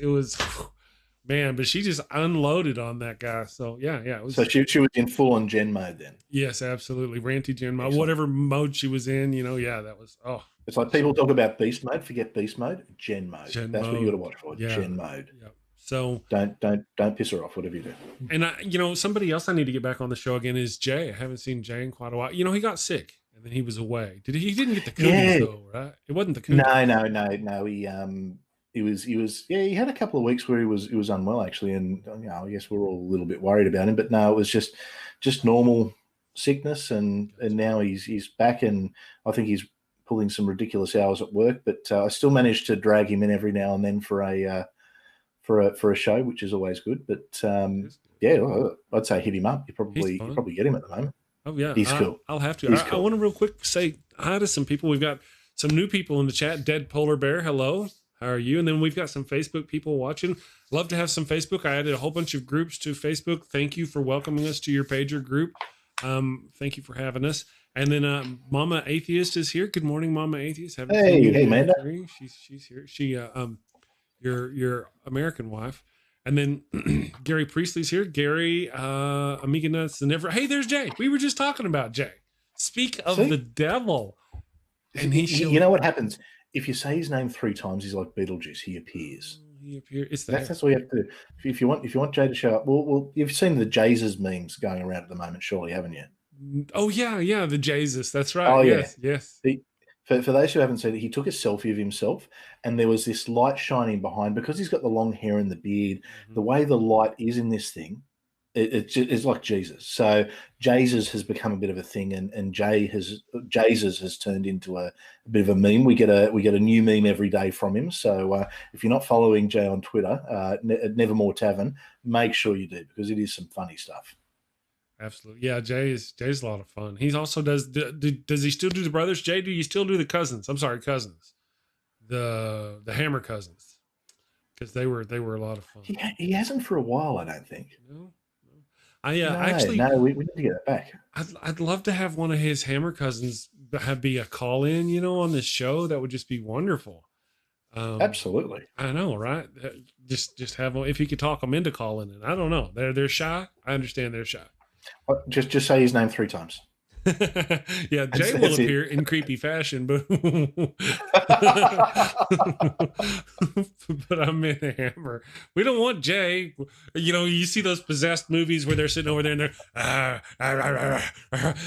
man, but she just unloaded on that guy. So it was. So she was in full on Jen mode then. Yes, absolutely, ranty Jen mode, whatever mode she was in. That was It's like people talk about beast mode, forget beast mode, Jen mode. That's what you got to watch for. Yeah. Jen mode. Yep. So don't piss her off, whatever you do. And somebody else I need to get back on the show again is Jay. I haven't seen Jay in quite a while. He got sick and then he was away. He didn't get the cooties though, right? It wasn't the cooties. No. He had a couple of weeks where he was unwell actually, and I guess we're all a little bit worried about him. But no, it was just normal sickness, and now he's back, and I think he's pulling some ridiculous hours at work. But I still manage to drag him in every now and then for a show, which is always good. But I'd say hit him up. You probably get him at the moment. Oh yeah, he's cool. I'll have to. I want to real quick say hi to some people. We've got some new people in the chat. Dead Polar Bear, hello. How are you? And then we've got some Facebook people watching. Love to have some Facebook. I added a whole bunch of groups to Facebook. Thank you for welcoming us to your pager group. Thank you for having us. And then Mama Atheist is here. Good morning, Mama Atheist. Hey, Amanda. She's here. She your American wife. And then Gary Priestley's here. Gary, Amiga Nuts, and hey, there's Jay. We were just talking about Jay. Speak of the devil. And you know what happens? If you say his name 3 times, he's like Beetlejuice. He appears. That's what you have to do. If you want Jay to show up, well, you've seen the Jesus memes going around at the moment, surely, haven't you? Oh yeah, the Jesus. That's right. Oh yes. For those who haven't seen it, he took a selfie of himself, and there was this light shining behind because he's got the long hair and the beard. Mm-hmm. The way the light is in this thing, it's like Jesus. So Jesus has become a bit of a thing, and Jesus has turned into a bit of a meme. We get a new meme every day from him. So if you're not following Jay on Twitter, at Nevermore Tavern, make sure you do, because it is some funny stuff. Absolutely, yeah. Jay's a lot of fun. He also does he still do the brothers? Jay, do you still do the cousins? I'm sorry, cousins. the Hammer cousins, because they were a lot of fun. He hasn't for a while, I don't think. No. I No, actually we need to get it back. I'd love to have one of his Hammer cousins be a call in, on this show. That would just be wonderful. Absolutely. I know, right? Just have them, if he could talk them into calling in. I don't know. They're shy. I understand they're shy. Just say his name 3 times. Yeah, Jay will appear in creepy fashion, but but I'm in a Hammer. We don't want Jay. You see those possessed movies where they're sitting over there and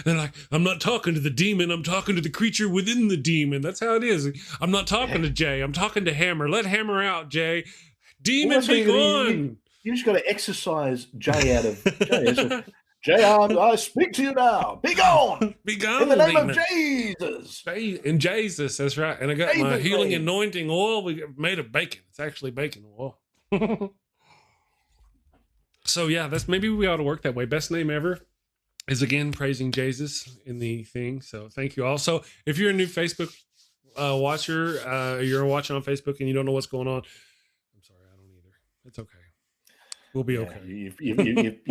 they're like, I'm not talking to the demon, I'm talking to the creature within the demon. That's how it is. I'm not talking to Jay, I'm talking to Hammer. Let Hammer out, Jay. Demon, be gone. You just got to exercise Jay out of Jay. Jay, I speak to you now. Be gone. Be gone. In the name of Jesus. In Jesus, that's right. And I got my healing anointing oil. We made of bacon. It's actually bacon oil. So yeah, maybe we ought to work that way. Best name ever is again praising Jesus in the thing. So thank you all. So if you're a new Facebook watcher, you're watching on Facebook and you don't know what's going on, I'm sorry, I don't either. It's okay. We'll be okay. You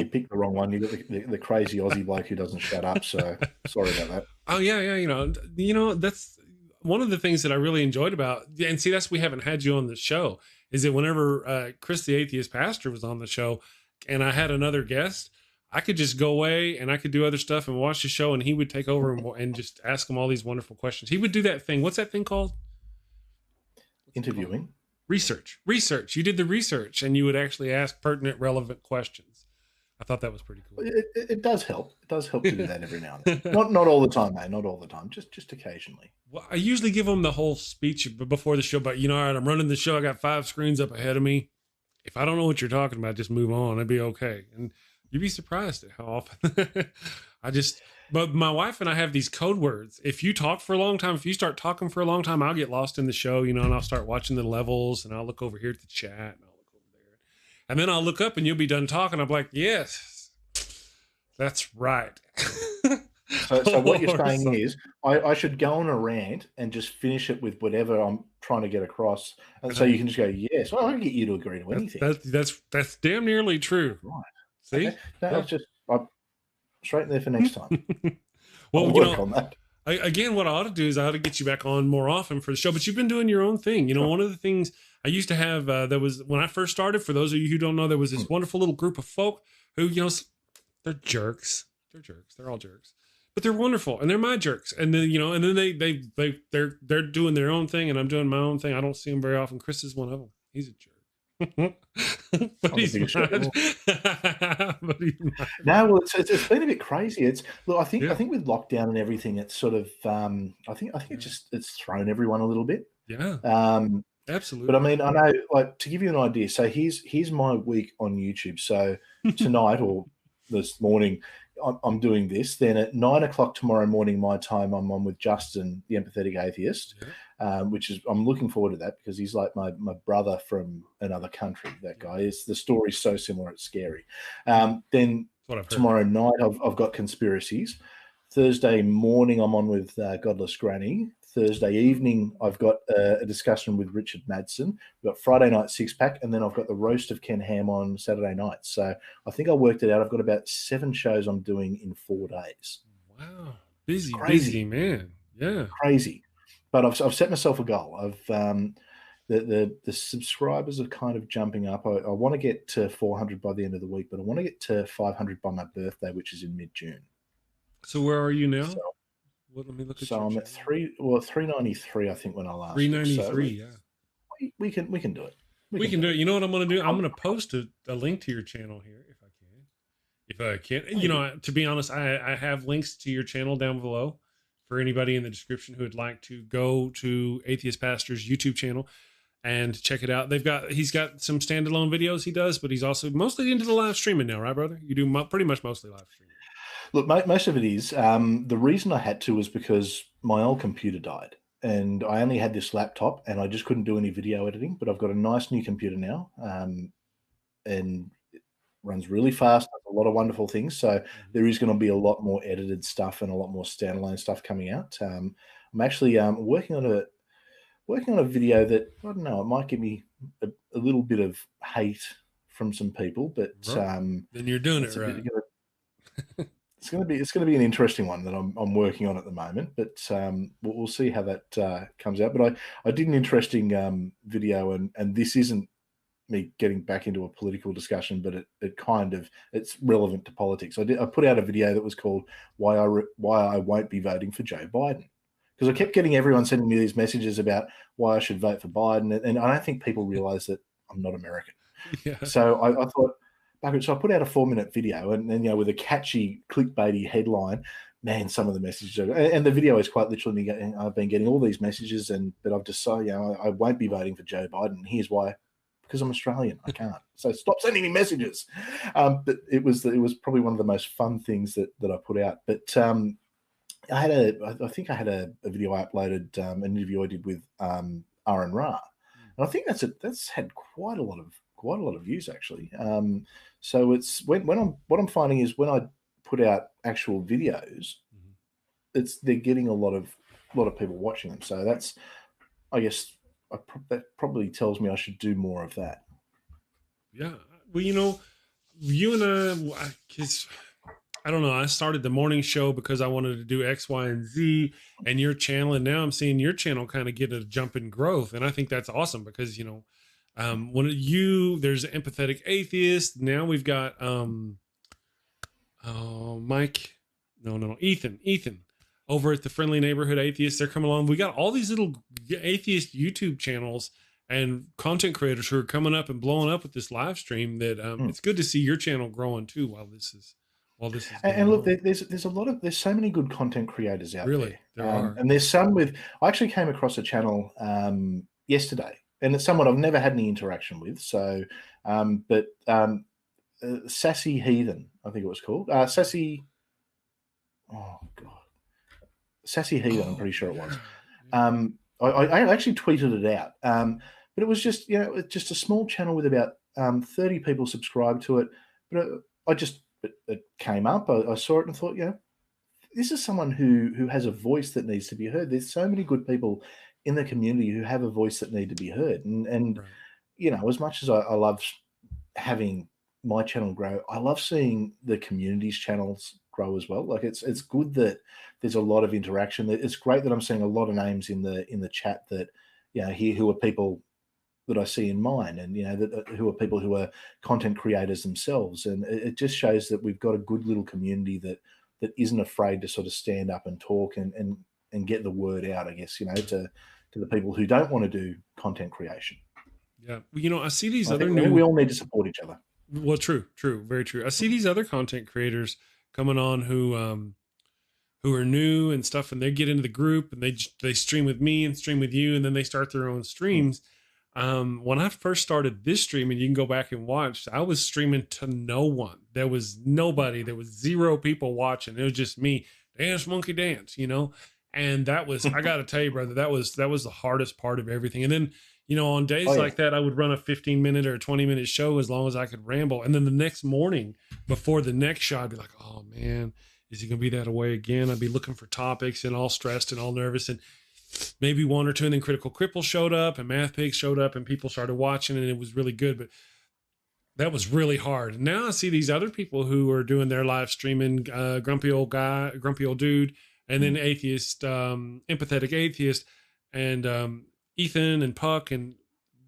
picked the wrong one. You got the crazy Aussie bloke who doesn't shut up. So sorry about that. Oh yeah. That's one of the things that I really enjoyed about, and see, we haven't had you on the show, is that whenever Chris the Atheist Pastor was on the show, and I had another guest, I could just go away and I could do other stuff and watch the show, and he would take over and just ask him all these wonderful questions. He would do that thing. What's that thing called? Interviewing. Research. You did the research, and you would actually ask pertinent, relevant questions. I thought that was pretty cool. It does help. It does help to do that every now and then. Not all the time, mate. Not all the time. Just occasionally. Well, I usually give them the whole speech before the show, but all right, I'm running the show. I got 5 screens up ahead of me. If I don't know what you're talking about, just move on. It'd be okay. And you'd be surprised at how often but my wife and I have these code words. If you talk for a long time, if you start talking for a long time, I'll get lost in the show, and I'll start watching the levels, and I'll look over here at the chat, and I'll look over there. And then I'll look up and you'll be done talking. I'm like, yes, that's right. So what you're saying is I should go on a rant and just finish it with whatever I'm trying to get across. And so you can just go, yes, well, I can get you to agree to anything. That's damn nearly true. Right. See? Okay. No, I'm straight there for next time. Well, I'll work on that. Again, what I ought to do is I ought to get you back on more often for the show, but you've been doing your own thing. One of the things I used to have, there was, when I first started, for those of you who don't know, there was this wonderful little group of folk who, they're jerks. They're jerks. They're all jerks, but they're wonderful, and they're my jerks. And then, and then they're doing their own thing, and I'm doing my own thing. I don't see them very often. Chris is one of them. He's a jerk. But he's not. But he's not. No, well, it's been a bit crazy. I think with lockdown and everything, it's sort of I think it's thrown everyone a little bit. Yeah. Absolutely. But I mean, I know, like, to give you an idea. So here's my week on YouTube. So tonight or this morning, I'm doing this. Then at 9:00 tomorrow morning, my time, I'm on with Justin, the Empathetic Atheist, which is, I'm looking forward to that because he's like my brother from another country. That guy is. The story's so similar, it's scary. Then tomorrow night, I've got Conspiracies. Thursday morning, I'm on with Godless Granny. Thursday evening, I've got a discussion with Richard Madsen. We've got Friday night 6-pack, and then I've got the roast of Ken Ham on Saturday night. So I think I worked it out. I've got about 7 shows I'm doing in 4 days. Wow, busy man. Yeah, crazy. But I've set myself a goal. The subscribers are kind of jumping up. I want to get to 400 by the end of the week, but I want to get to 500 by my birthday, which is in mid-June. So where are you now? Let me look at. So I'm at 393, I think, when I last. 393, so we can do it. We can do it. You know what I'm going to do? I'm going to post a link to your channel here if I can. To be honest, I have links to your channel down below for anybody in the description who would like to go to Atheist Pastor's YouTube channel and check it out. He's got some standalone videos he does, but he's also mostly into the live streaming now, right, brother? You do pretty much mostly live streaming. Look, most of it is. The reason I had to was because my old computer died, and I only had this laptop, and I just couldn't do any video editing. But I've got a nice new computer now, and it runs really fast, does a lot of wonderful things. So there is going to be a lot more edited stuff and a lot more standalone stuff coming out. I'm actually working on working on a video that, I don't know, it might give me a little bit of hate from some people, but then you're doing it right. It's going to be an interesting one that I'm working on at the moment, but we'll see how that comes out. But I did an interesting video, and this isn't me getting back into a political discussion, but it's relevant to politics. I put out a video that was called "Why I Won't Be Voting for Joe Biden," because I kept getting everyone sending me these messages about why I should vote for Biden, and I don't think people realize that I'm not American. Yeah. So I thought, so I put out a 4-minute video, and then, with a catchy clickbaity headline. Man, some of the messages and the video is quite literally me. I've been getting all these messages, but I've decided, I won't be voting for Joe Biden. Here's why: because I'm Australian, I can't. So stop sending me messages. But it was probably one of the most fun things that I put out. But I think I had a video I uploaded, an interview I did with Aaron Ra, and I think that's had quite a lot of views actually. So it's what I'm finding is when I put out actual videos, they're getting a lot of people watching them. So that's, I guess, that probably tells me I should do more of that. Yeah. Well, you and I, because I don't know, I started the morning show because I wanted to do X, Y, and Z, and your channel, and now I'm seeing your channel kind of get a jump in growth, and I think that's awesome because there's an empathetic atheist. Now we've got Ethan over at the Friendly Neighborhood Atheists. They're coming along. We got all these little atheist YouTube channels and content creators who are coming up and blowing up with this live stream. That it's good to see your channel growing too while this is. And look, there's so many good content creators out there. Really, there are. And there's some I actually came across a channel yesterday, and it's someone I've never had any interaction with. So, Sassy Heathen, I think it was called. Sassy Heathen, I'm pretty sure it was. I actually tweeted it out, but it was just just a small channel with about 30 people subscribed to it. But it came up. I saw it and thought, this is someone who has a voice that needs to be heard. There's so many good people in the community who have a voice that need to be heard. And right. As much as I love having my channel grow, I love seeing the community's channels grow as well. Like it's good that there's a lot of interaction. It's great that I'm seeing a lot of names in the chat that here who are people that I see in mine, and who are people who are content creators themselves. And it just shows that we've got a good little community that isn't afraid to sort of stand up and talk and get the word out, I guess, to the people who don't want to do content creation. Yeah. I see these we all need to support each other. Well, true, very true. I see these other content creators coming on who are new and stuff, and they get into the group and they stream with me and stream with you, and then they start their own streams. When I first started this stream, and you can go back and watch, I was streaming to no one. There was nobody. There was 0 people watching. It was just me, dance monkey dance, and that was, I got to tell you, brother, that was the hardest part of everything. And then, on days like that, I would run a 15-minute or a 20-minute show as long as I could ramble. And then the next morning before the next show, I'd be like, oh man, is it going to be that way again? I'd be looking for topics and all stressed and all nervous, and maybe 1 or 2, and then Critical Cripple showed up and Math Pig showed up and people started watching, and it was really good. But that was really hard. And now I see these other people who are doing their live streaming, grumpy old dude, and then atheist, empathetic atheist, and Ethan and Puck and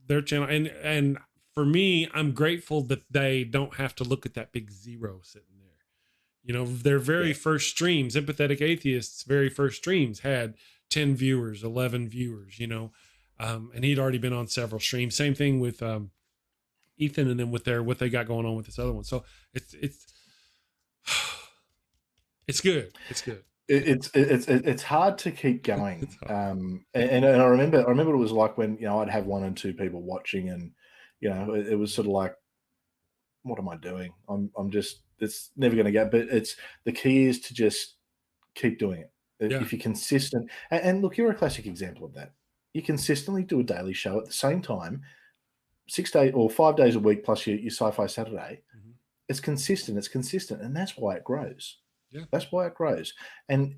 their channel. And for me, I'm grateful that they don't have to look at that big 0 sitting there. Their very first streams, empathetic atheists' very first streams had 10 viewers, 11 viewers, and he'd already been on several streams. Same thing with Ethan, and then with what they got going on with this other one. So it's good. It's good. It's hard to keep going. And I remember what it was like when I'd have 1 and 2 people watching, and it was sort of like, what am I doing? I'm just, it's never going to get. But the key is to just keep doing it. If you're consistent, and look, you're a classic example of that. You consistently do a daily show at the same time, 6 days or 5 days a week plus your Sci-Fi Saturday. It's consistent, and that's why it grows. Yeah. That's why it grows. And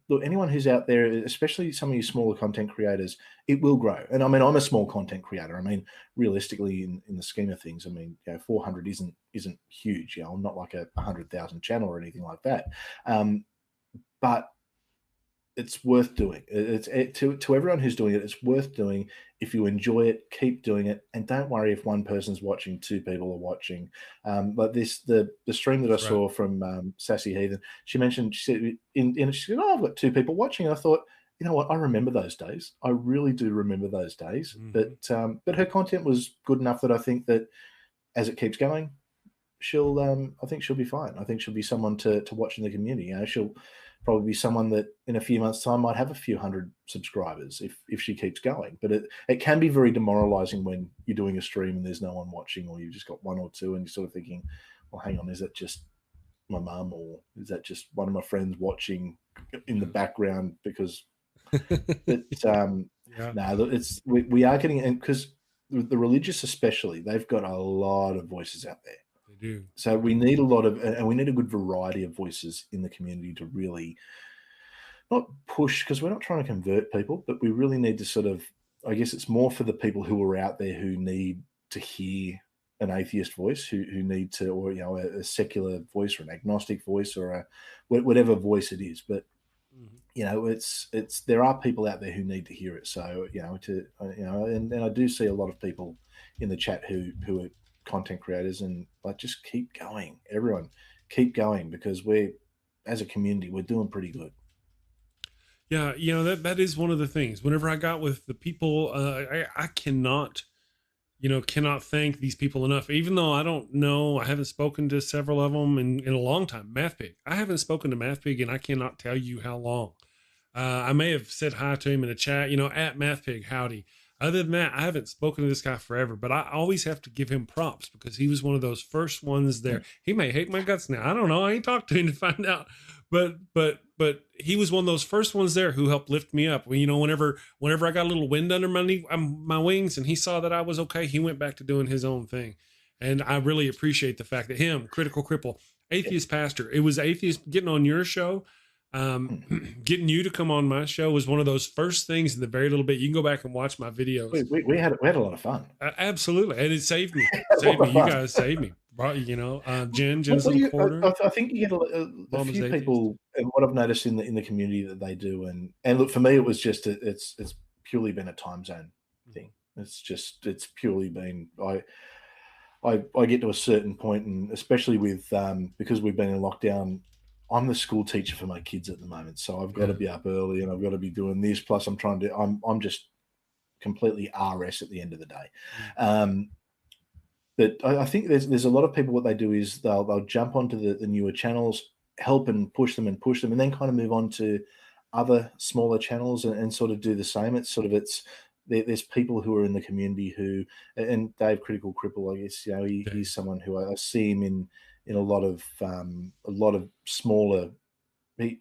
look, anyone who's out there, especially some of you smaller content creators, it will grow. And I mean, I'm a small content creator. I mean, realistically, in the scheme of things, I mean, 400 isn't huge. I'm not like a 100,000 channel or anything like that. But it's worth doing. To everyone who's doing it, it's worth doing. If you enjoy it, keep doing it, and don't worry if one person's watching, two people are watching. But the stream that I saw from Sassy Heathen, she mentioned, she said, "Oh, I've got two people watching." And I thought, you know what? I remember those days. I really do remember those days. Mm-hmm. But her content was good enough that I think that as it keeps going, I think she'll be fine. I think she'll be someone to watch in the community. She'll probably be someone that in a few months' time might have a few hundred subscribers if she keeps going. But it can be very demoralizing when you're doing a stream and there's no one watching, or you've just got one or two, and you're sort of thinking, well, hang on, is that just my mum, or is that just one of my friends watching in the background? Because we are getting, and because the religious especially, they've got a lot of voices out there. Do. So we need we need a good variety of voices in the community to really not push, because we're not trying to convert people, but we really need to sort of, I guess it's more for the people who are out there who need to hear an atheist voice, who need to, or a secular voice or an agnostic voice or whatever voice it is. But it's there are people out there who need to hear it. So and I do see a lot of people in the chat who are content creators, and just keep going. Everyone keep going, because as a community, we're doing pretty good. Yeah, that is one of the things. Whenever I got with the people, I cannot thank these people enough. Even though I don't know, I haven't spoken to several of them in a long time. MathPig, I haven't spoken to MathPig, and I cannot tell you how long. I may have said hi to him in a chat, at MathPig, howdy. Other than that, I haven't spoken to this guy forever, but I always have to give him props, because he was one of those first ones there. He may hate my guts now. I don't know. I ain't talked to him to find out, but he was one of those first ones there who helped lift me up. Whenever I got a little wind under my wings, and he saw that I was okay, he went back to doing his own thing. And I really appreciate the fact that him, Critical Cripple, Atheist Pastor, it was Atheist getting on your show. Getting you to come on my show was one of those first things in the very little bit. You can go back and watch my videos. We had a lot of fun. Absolutely. And it saved me. You guys saved me. Jen's little quarter. I think you get a few people, and what I've noticed in the community that they do, and look, for me, it was just it's purely been a time zone thing. It's purely been I get to a certain point, and especially with because we've been in lockdown, I'm the school teacher for my kids at the moment, so I've got to be up early, and I've got to be doing this. Plus, I'm just completely RS at the end of the day. But I think there's a lot of people. What they do is they'll jump onto the newer channels, help and push them, and then kind of move on to other smaller channels and sort of do the same. There's people who are in the community who, and Dave Critical Cripple, I guess, he's someone who I see him in a lot of smaller. I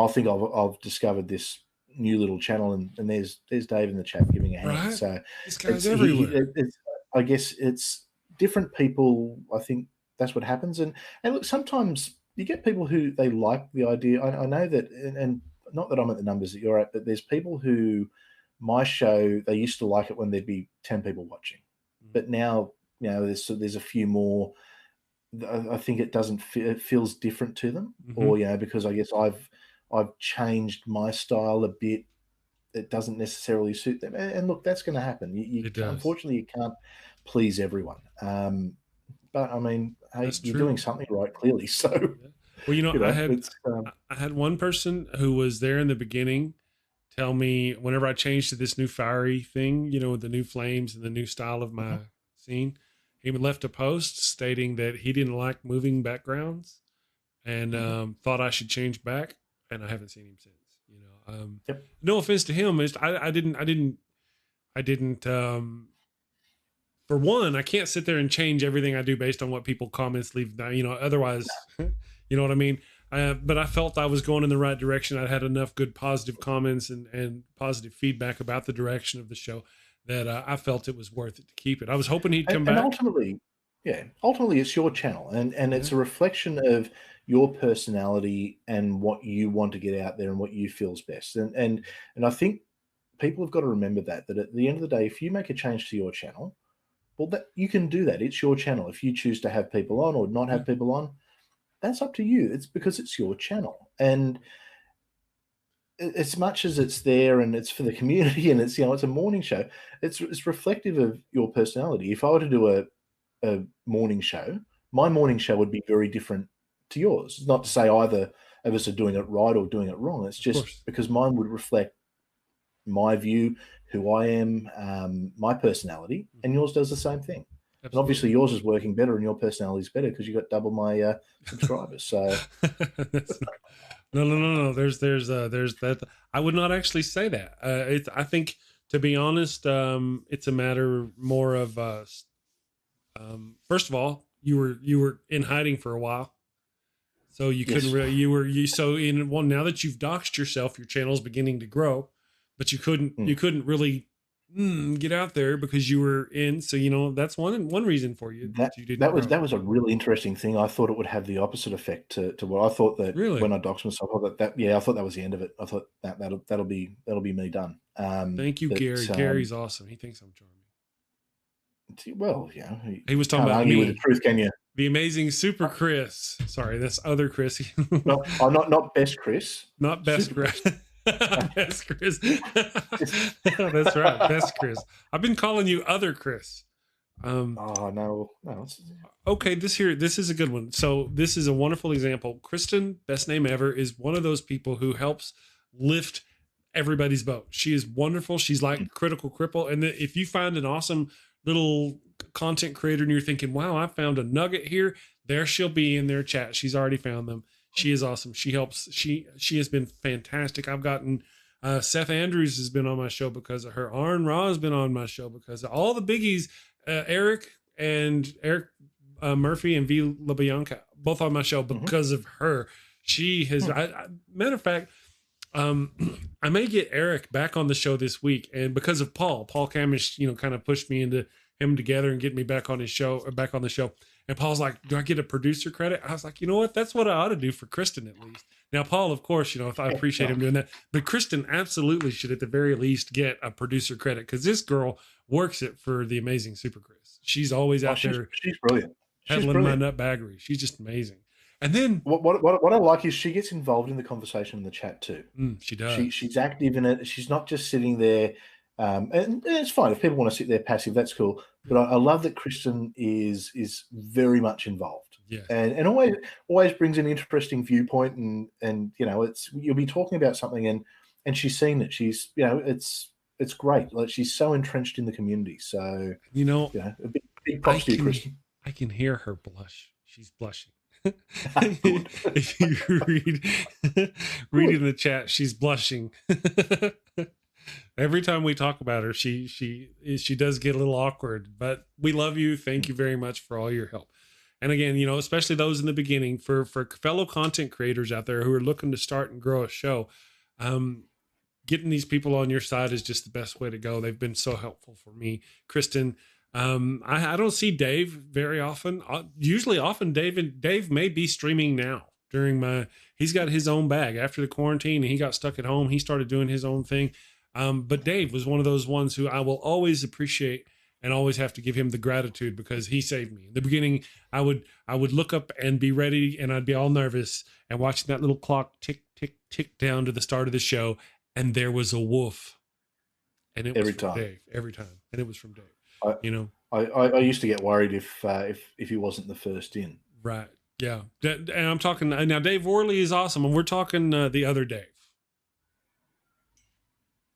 think I've discovered this new little channel, and there's Dave in the chat giving a hand. Right. So this guy's everywhere. I guess it's different people. I think that's what happens. And look, sometimes you get people who they like the idea. I know that, and not that I'm at the numbers that you're at, but there's people who my show, they used to like it when there'd be 10 people watching, but now there's a few more. I think it feels different to them, or because I guess I've changed my style a bit. It doesn't necessarily suit them, and look, that's going to happen. Unfortunately, you can't please everyone. But I mean, hey, you're doing something right, clearly. So, well, I had one person who was there in the beginning tell me whenever I changed to this new fiery thing, with the new flames and the new style of my scene. He left a post stating that he didn't like moving backgrounds and thought I should change back, and I haven't seen him since. No offense to him, I didn't. For one, I can't sit there and change everything I do based on what people comments leave. Otherwise, you know what I mean. But I felt I was going in the right direction. I had enough good positive comments and positive feedback about the direction of the show that I felt it was worth it to keep it. I was hoping he'd come back. And ultimately, ultimately it's your channel, and it's a reflection of your personality and what you want to get out there and what you feel's best. And I think people have got to remember that at the end of the day, if you make a change to your channel, well, that you can do that. It's your channel. If you choose to have people on or not have people on, that's up to you. It's because it's your channel. And as much as it's there and it's for the community and it's, it's a morning show, it's reflective of your personality. If I were to do a morning show, my morning show would be very different to yours. It's not to say either of us are doing it right or doing it wrong. It's just because mine would reflect my view, who I am, my personality, and yours does the same thing. Absolutely. And obviously yours is working better and your personality is better because you got double my subscribers. So no. There's that. I would not actually say that. I think, to be honest, it's a matter more of first of all, you were in hiding for a while, so you couldn't really. Now that you've doxed yourself, your channel's beginning to grow, but you couldn't really get out there because you were in. So that's one reason for you. That was a really interesting thing. I thought it would have the opposite effect to what I thought, that really? When I doxed myself, I thought I thought that was the end of it. I thought that'll be me done. Thank you, Gary. Gary's awesome. He thinks I'm charming. Well, he was talking about me. With the truth, can you? The amazing Super Chris. Sorry, that's other Chris. not best Chris. Not best Chris. Best Chris. That's right, best Chris. I've been calling you other Chris. No. Okay, this is a good one. So this is a wonderful example. Kristin, best name ever, is one of those people who helps lift everybody's boat. She is wonderful. She's like Critical Cripple. And if you find an awesome little content creator and you're thinking, wow, I found a nugget here, there she'll be in their chat. She's already found them. She is awesome. She helps. She has been fantastic. I've gotten Seth Andrews has been on my show because of her. Arn Ra has been on my show because of all the biggies. Eric Murphy and V. LaBianca, both on my show because of her. She has. Matter of fact, I may get Eric back on the show this week, and because of Paul Cammish, kind of pushed me into him together and get me back on the show. And Paul's like, do I get a producer credit? I was like, you know what? That's what I ought to do for Kristin at least. Now, Paul, of course, if I appreciate him doing that, but Kristin absolutely should at the very least get a producer credit because this girl works it for the amazing Super Chris. She's always out there. She's brilliant. Peddling my nutbaggery. She's just amazing. And then what I like is she gets involved in the conversation in the chat too. She does. She's active in it. She's not just sitting there. And it's fine if people want to sit there passive. That's cool. But I love that Kristin is very much involved. Yeah. And always brings an interesting viewpoint. And you'll be talking about something and she's seen it. She's it's great. Like she's so entrenched in the community. So a big props to you, Kristin. I can hear her blush. She's blushing. If you read in the chat, she's blushing. Every time we talk about her, she does get a little awkward, but we love you. Thank you very much for all your help. And again, especially those in the beginning, for fellow content creators out there who are looking to start and grow a show, getting these people on your side is just the best way to go. They've been so helpful for me. Kristin, I don't see Dave very often. Dave may be streaming now he's got his own bag after the quarantine and he got stuck at home. He started doing his own thing. But Dave was one of those ones who I will always appreciate and always have to give him the gratitude because he saved me. In the beginning, I would look up and be ready and I'd be all nervous and watching that little clock tick, tick, tick down to the start of the show. And there was a woof. And it was from Dave every time. And it was from Dave. I used to get worried if he wasn't the first in. Right. Yeah. And I'm talking now. Dave Worley is awesome, and we're talking the other Dave.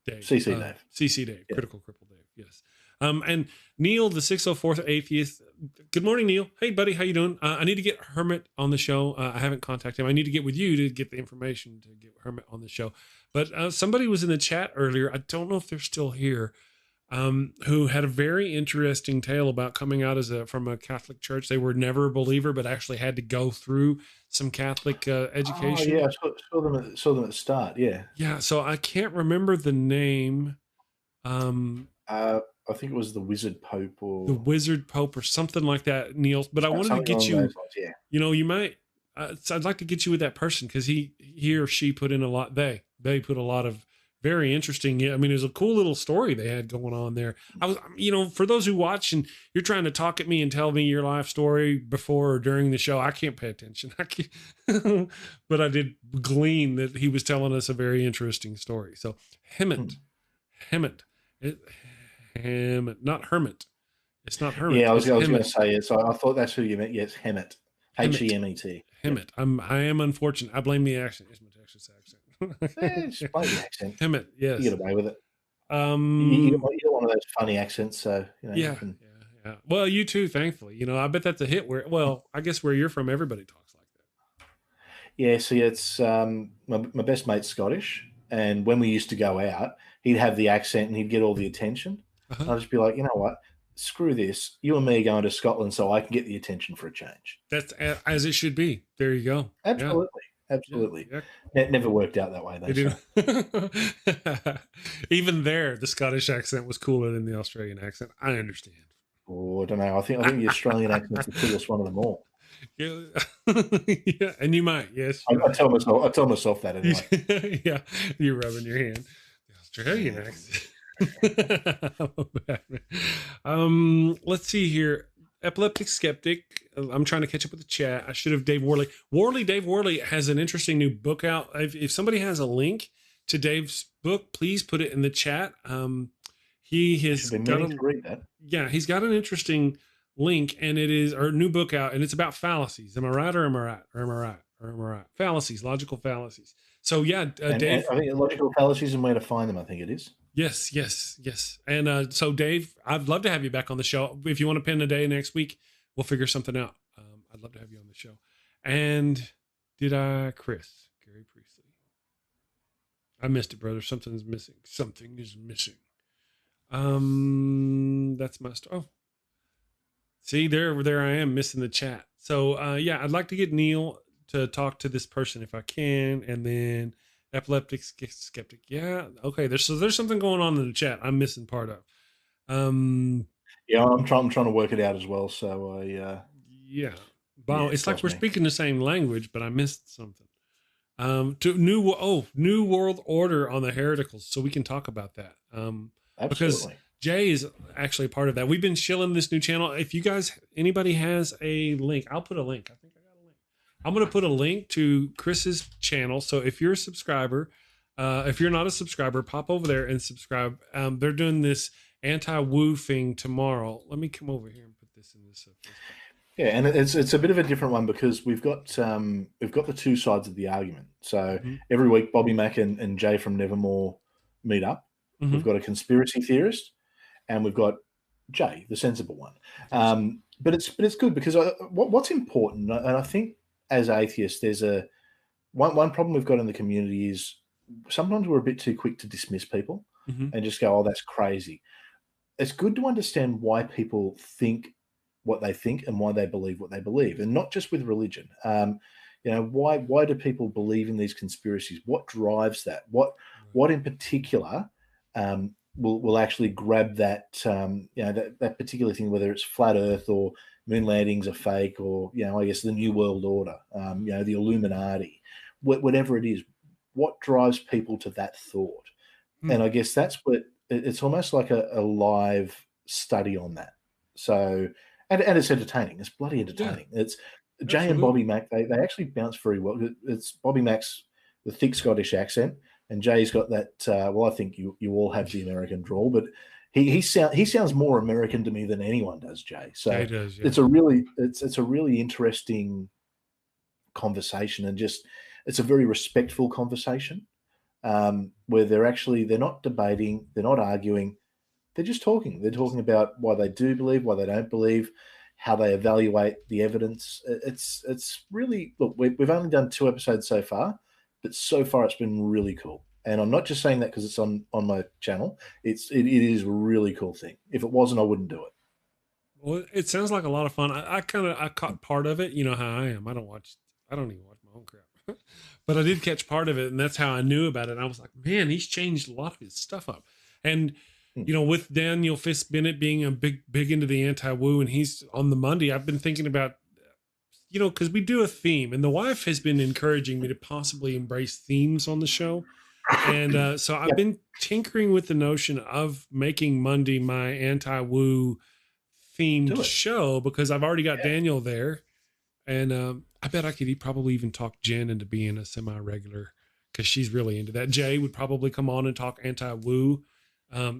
CC Dave. CC Dave. Yeah. Critical Cripple Dave. Yes. And Neil, the 604th Atheist. Good morning, Neil. Hey, buddy. How you doing? I need to get Hermit on the show. I haven't contacted him. I need to get with you to get the information to get Hermit on the show. But somebody was in the chat earlier. I don't know if they're still here. Who had a very interesting tale about coming out from a Catholic church. They were never a believer, but actually had to go through some Catholic education. Oh, yeah, I saw them at the start. Yeah. Yeah. So I can't remember the name. I think it was the Wizard Pope The or Wizard Pope or something like that, Neil. But I wanted to something get along you, those lines, yeah. you know, you might, so I'd like to get you with that person because he or she put in a lot. They put a lot of very interesting. Yeah, I mean, there's a cool little story they had going on there. I was, you know, for those who watch and you're trying to talk at me and tell me your life story before or during the show, I can't pay attention. I can't, but I did glean that he was telling us a very interesting story. So Hemet, not Hermit. It's not Hermit. Yeah, I was going to Hemet. say it. So I thought that's who you meant. Yes, Hemet. Hemet. Hemet. I am unfortunate. I blame the accent. It's my Texas accent. Just play the accent. Hemet. Yes. You get away with it. You're one of those funny accents, so you know. Yeah. Yeah. Well, you too. Thankfully, you know, I bet that's a hit. Well, I guess where you're from, everybody talks like that. Yeah. See, it's my best mate's Scottish, and when we used to go out, he'd have the accent and he'd get all the attention. Uh-huh. I'd just be like, you know what? Screw this. You and me are going to Scotland so I can get the attention for a change. That's as it should be. There you go. Absolutely. Yeah. Absolutely. Yeah. It never worked out that way, though. Even there, the Scottish accent was cooler than the Australian accent. I understand. Oh, I don't know. I think the Australian accent's the coolest one of them all. Yeah, yeah, and you might. Yes, I tell myself that anyway. Yeah, you're rubbing your hand. The Australian accent. Let's see here. Epileptic Skeptic. I'm trying to catch up with the chat. I should have Dave Worley. Dave Worley has an interesting new book out. If somebody has a link to Dave's book, please put it in the chat. He has got to read that. Yeah, he's got an interesting link, and it is our new book out, and it's about fallacies. Am I right or am I right? Fallacies, logical fallacies. So yeah, Dave. I think logical fallacies and where to find them. I think it is. Yes. And so, Dave, I'd love to have you back on the show. If you want to pin a day next week, we'll figure something out. I'd love to have you on the show. And Chris, Gary Priestley. I missed it, brother. Something's missing. Something is missing. That's my oh. See, there I am missing the chat. So, yeah, I'd like to get Neil to talk to this person if I can, and then Epileptic Skeptic. Yeah. Okay. There's something going on in the chat I'm missing part of. Yeah, I'm trying to work it out as well. So yeah. Well, it's like we're speaking the same language, but I missed something. New World Order on the Hereticals, so we can talk about that. Because Jay is actually part of that. We've been shilling this new channel. If you guys, anybody has a link, I'll put a link. I think I got a link. I'm going to put a link to Chris's channel. So if you're a subscriber, if you're not a subscriber, pop over there and subscribe. They're doing this anti-woo thing tomorrow. Let me come over here and put this in this. Yeah, and it's a bit of a different one because we've got the two sides of the argument. So every week, Bobby Mack and Jay from Nevermore meet up. Mm-hmm. We've got a conspiracy theorist, and we've got Jay, the sensible one. But it's good because what's important, and I think as atheists, there's one problem we've got in the community is sometimes we're a bit too quick to dismiss people and just go, "Oh, that's crazy." It's good to understand why people think what they think and why they believe what they believe, and not just with religion. Why do people believe in these conspiracies? What drives that? What in particular will actually grab that that particular thing, whether it's flat Earth or moon landings are fake, or I guess the New World Order, the Illuminati, whatever it is. What drives people to that thought? And I guess that's what it's almost like a live study on that. So. And it's entertaining. It's bloody entertaining. Yeah, it's Jay absolutely. And Bobby Mack. They actually bounce very well. It's Bobby Mack's the thick Scottish accent, and Jay's got that. I think you all have the American drawl, but he sounds more American to me than anyone does, Jay. So Jay does, yeah. It's a really interesting conversation, and it's a very respectful conversation where they're not debating, they're not arguing. They're just talking. They're talking about why they do believe, why they don't believe, how they evaluate the evidence. It's really, look, we've only done 2 episodes so far, but so far it's been really cool. And I'm not just saying that because it's on my channel. It is a really cool thing. If it wasn't, I wouldn't do it. Well, it sounds like a lot of fun. I caught part of it. You know how I am. I don't even watch my own crap. But I did catch part of it, and that's how I knew about it. And I was like, man, he's changed a lot of his stuff up. And with Daniel Fisk-Bennett being a big into the anti-woo, and he's on the Monday, I've been thinking about, because we do a theme, and the wife has been encouraging me to possibly embrace themes on the show. And so I've been tinkering with the notion of making Monday my anti-woo themed show, because I've already got Daniel there. And I bet I could probably even talk Jen into being a semi-regular, because she's really into that. Jay would probably come on and talk anti-woo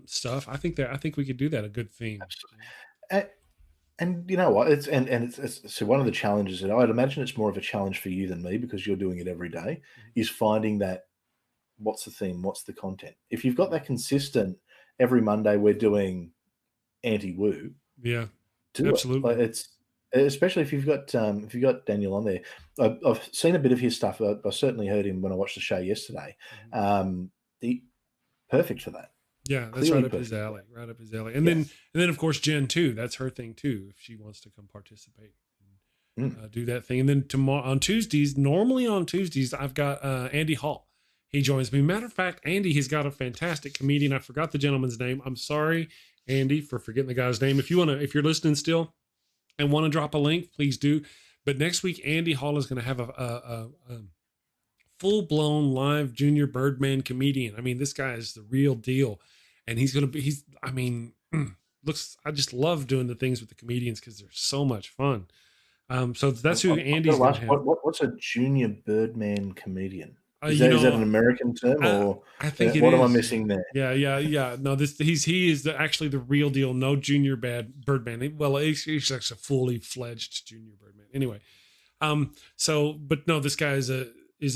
stuff. I think we could do that, a good theme. Absolutely. And you know what? It's so one of the challenges, and I'd imagine it's more of a challenge for you than me, because you're doing it every day, is finding that what's the theme, what's the content. If you've got that consistent, every Monday we're doing anti-woo. Yeah, absolutely. It's especially if you've got Daniel on there. I've seen a bit of his stuff. I certainly heard him when I watched the show yesterday. Perfect for that. Yeah, that's clearly right up his alley. Right up his alley. And then of course Jen too. That's her thing too, if she wants to come participate and do that thing. And then normally on Tuesdays, I've got Andy Hall. He joins me. Matter of fact, Andy has got a fantastic comedian. I forgot the gentleman's name. I'm sorry, Andy, for forgetting the guy's name. If you're listening still and want to drop a link, please do. But next week, Andy Hall is going to have a full-blown live Junior Birdman comedian. I mean, this guy is the real deal. And I just love doing the things with the comedians, because they're so much fun. So that's who Andy's going to have. What's a Junior Birdman comedian? Is that an American term, or I think what am I missing there? Yeah. No, he is actually the real deal. No Junior Birdman. Well, he's like a fully fledged Junior Birdman. Anyway, but no, this guy is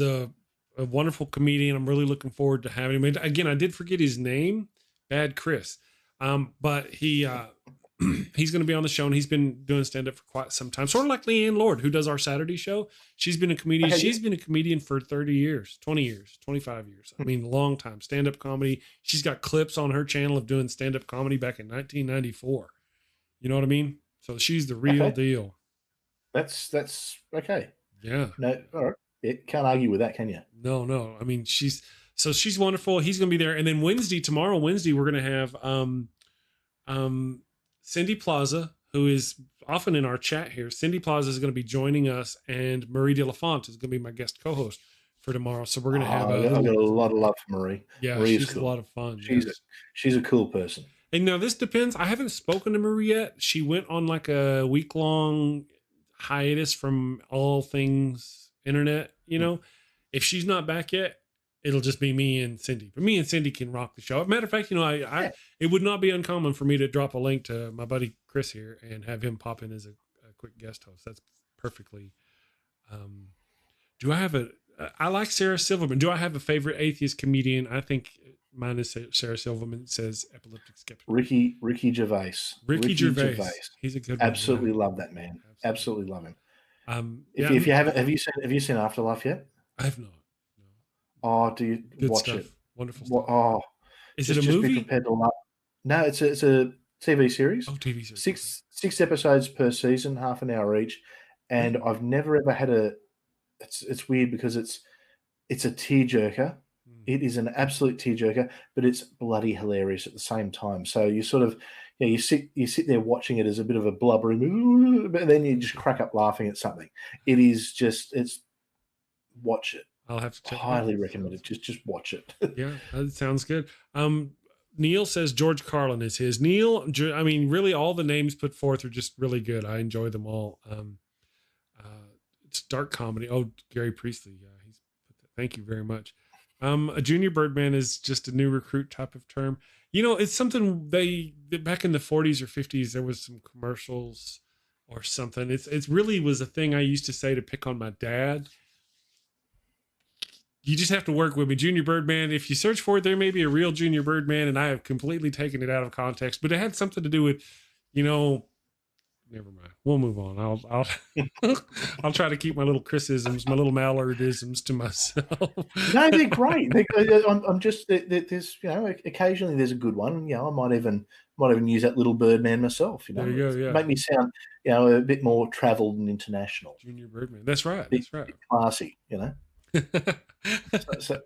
a wonderful comedian. I'm really looking forward to having him. Again, I did forget his name, Bad Chris, but he's going to be on the show, and he's been doing stand-up for quite some time. Sort of like Leanne Lord, who does our Saturday show. She's been a comedian. She's been a comedian for 30 years, 20 years, 25 years. I mean, a long time. Stand-up comedy. She's got clips on her channel of doing stand-up comedy back in 1994. You know what I mean? So she's the real deal. That's okay. Yeah. No, all right. Can't argue with that, can you? No. I mean, she's wonderful. He's going to be there. And then tomorrow Wednesday, we're going to have Cindy Plaza, who is often in our chat here. Cindy Plaza is going to be joining us, and Marie de la Font is going to be my guest co-host for tomorrow. So we're going to have I've got a lot of love for Marie. Yeah, she's cool. A lot of fun. She's a cool person. And now this depends. I haven't spoken to Marie yet. She went on like a week-long hiatus from all things internet. If she's not back yet, it'll just be me and Cindy. But me and Cindy can rock the show. Matter of fact, it would not be uncommon for me to drop a link to my buddy Chris here and have him pop in as a quick guest host. That's perfectly. I like Sarah Silverman. Do I have a favorite atheist comedian? I think mine is Sarah Silverman. Says epileptic skeptic. Ricky Gervais. Ricky Gervais. He's a good one. Absolutely love that man. Absolutely love him. If you haven't, have you seen Afterlife yet? I have not. Oh, do you Good watch stuff. it? Wonderful stuff. Oh, is it a movie? Be prepared to laugh. No, it's a TV series. Oh, TV series. Six episodes per season, half an hour each, and I've never ever had It's weird because it's a tearjerker. It is an absolute tearjerker, but it's bloody hilarious at the same time. So you sort of, you sit there watching it as a bit of a blubbery movie, but then you just crack up laughing at something. Watch it. I'll have to check. Highly recommend it. Just watch it. Yeah, that sounds good. Neil says George Carlin is his. Neil, I mean, really, all the names put forth are just really good. I enjoy them all. It's dark comedy. Oh, Gary Priestley. Yeah, thank you very much. A Junior Birdman is just a new recruit type of term. It's something back in the 40s or 50s, there was some commercials or something. It really was a thing I used to say to pick on my dad. You just have to work with me. Junior Birdman, if you search for it, there may be a real Junior Birdman, and I have completely taken it out of context, but it had something to do with, never mind. We'll move on. I'll try to keep my little Chrisisms, my little Mallardisms to myself. No, they're great. I'm just, there's, occasionally there's a good one. I might even use that little Birdman myself. There you go, yeah. Make me sound, a bit more traveled and international. Junior Birdman. That's right. Classy, So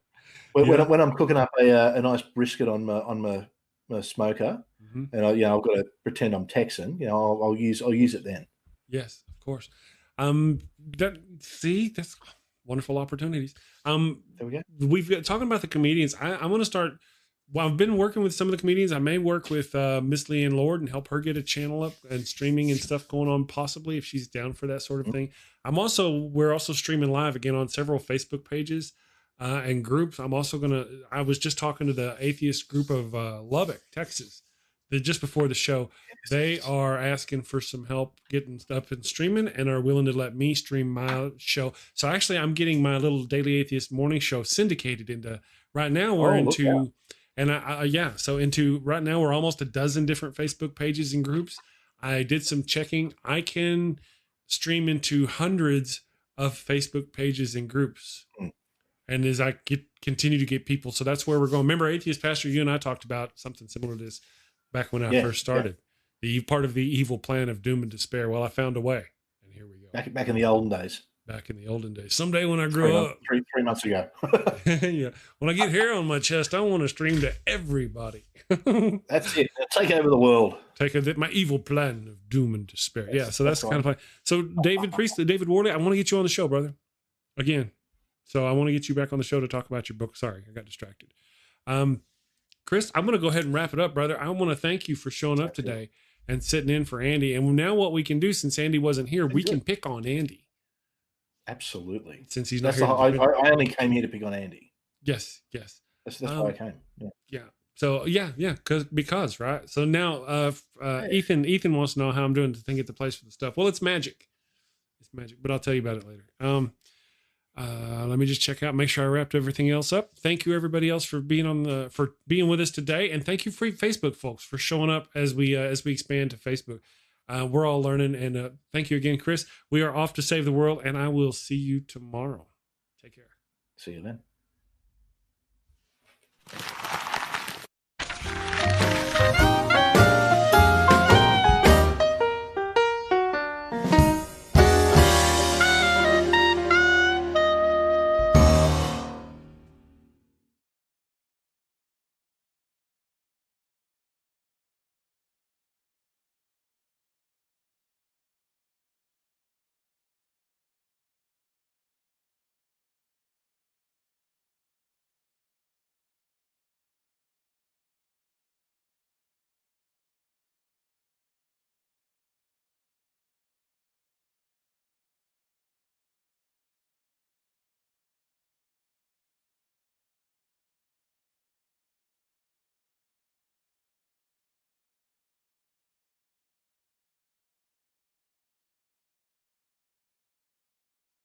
when I'm cooking up a nice brisket on my a smoker, and I've got to pretend I'm Texan. I'll use it then. Yes, of course. That's wonderful opportunities. There we go. We've got talking about the comedians. I want to start. Well, I've been working with some of the comedians. I may work with Miss Leanne Lord and help her get a channel up and streaming and stuff going on, possibly if she's down for that sort of thing. We're also streaming live again on several Facebook pages and groups. I was just talking to the atheist group of Lubbock, Texas, just before the show. They are asking for some help getting stuff and streaming and are willing to let me stream my show. So actually I'm getting my little Daily Atheist Morning Show syndicated into right now. Right now we're almost a dozen different Facebook pages and groups. I did some checking. I can stream into hundreds of Facebook pages and groups. And as I continue to get people, so that's where we're going. Remember, Atheist Pastor, you and I talked about something similar to this back when I first started. The part of the evil plan of doom and despair. Well, I found a way, and here we go. Back in the olden days. Back in the olden days. Someday when I grow up, 3 months ago. Yeah. When I get hair on my chest, I want to stream to everybody. That's it. Take over the world. My evil plan of doom and despair. Yeah. So that's kind of fun. So David Worley, I want to get you on the show, brother. Again. So I want to get you back on the show to talk about your book. Sorry, I got distracted. Chris, I'm going to go ahead and wrap it up, brother. I want to thank you for showing up today and sitting in for Andy. And now what we can do, since Andy wasn't here, we can pick on Andy. Absolutely. Since he's not here. I only came here to pick on Andy. Yes. That's why I came. Yeah. So because right. So now Ethan wants to know how I'm doing to think at the place for the stuff. Well, it's magic. But I'll tell you about it later. Let me just check out, make sure I wrapped everything else up. Thank you everybody else for being with us today. And thank you for Facebook folks for showing up as we expand to Facebook. We're all learning, and thank you again, Chris. We are off to save the world, and I will see you tomorrow. Take care. See you then.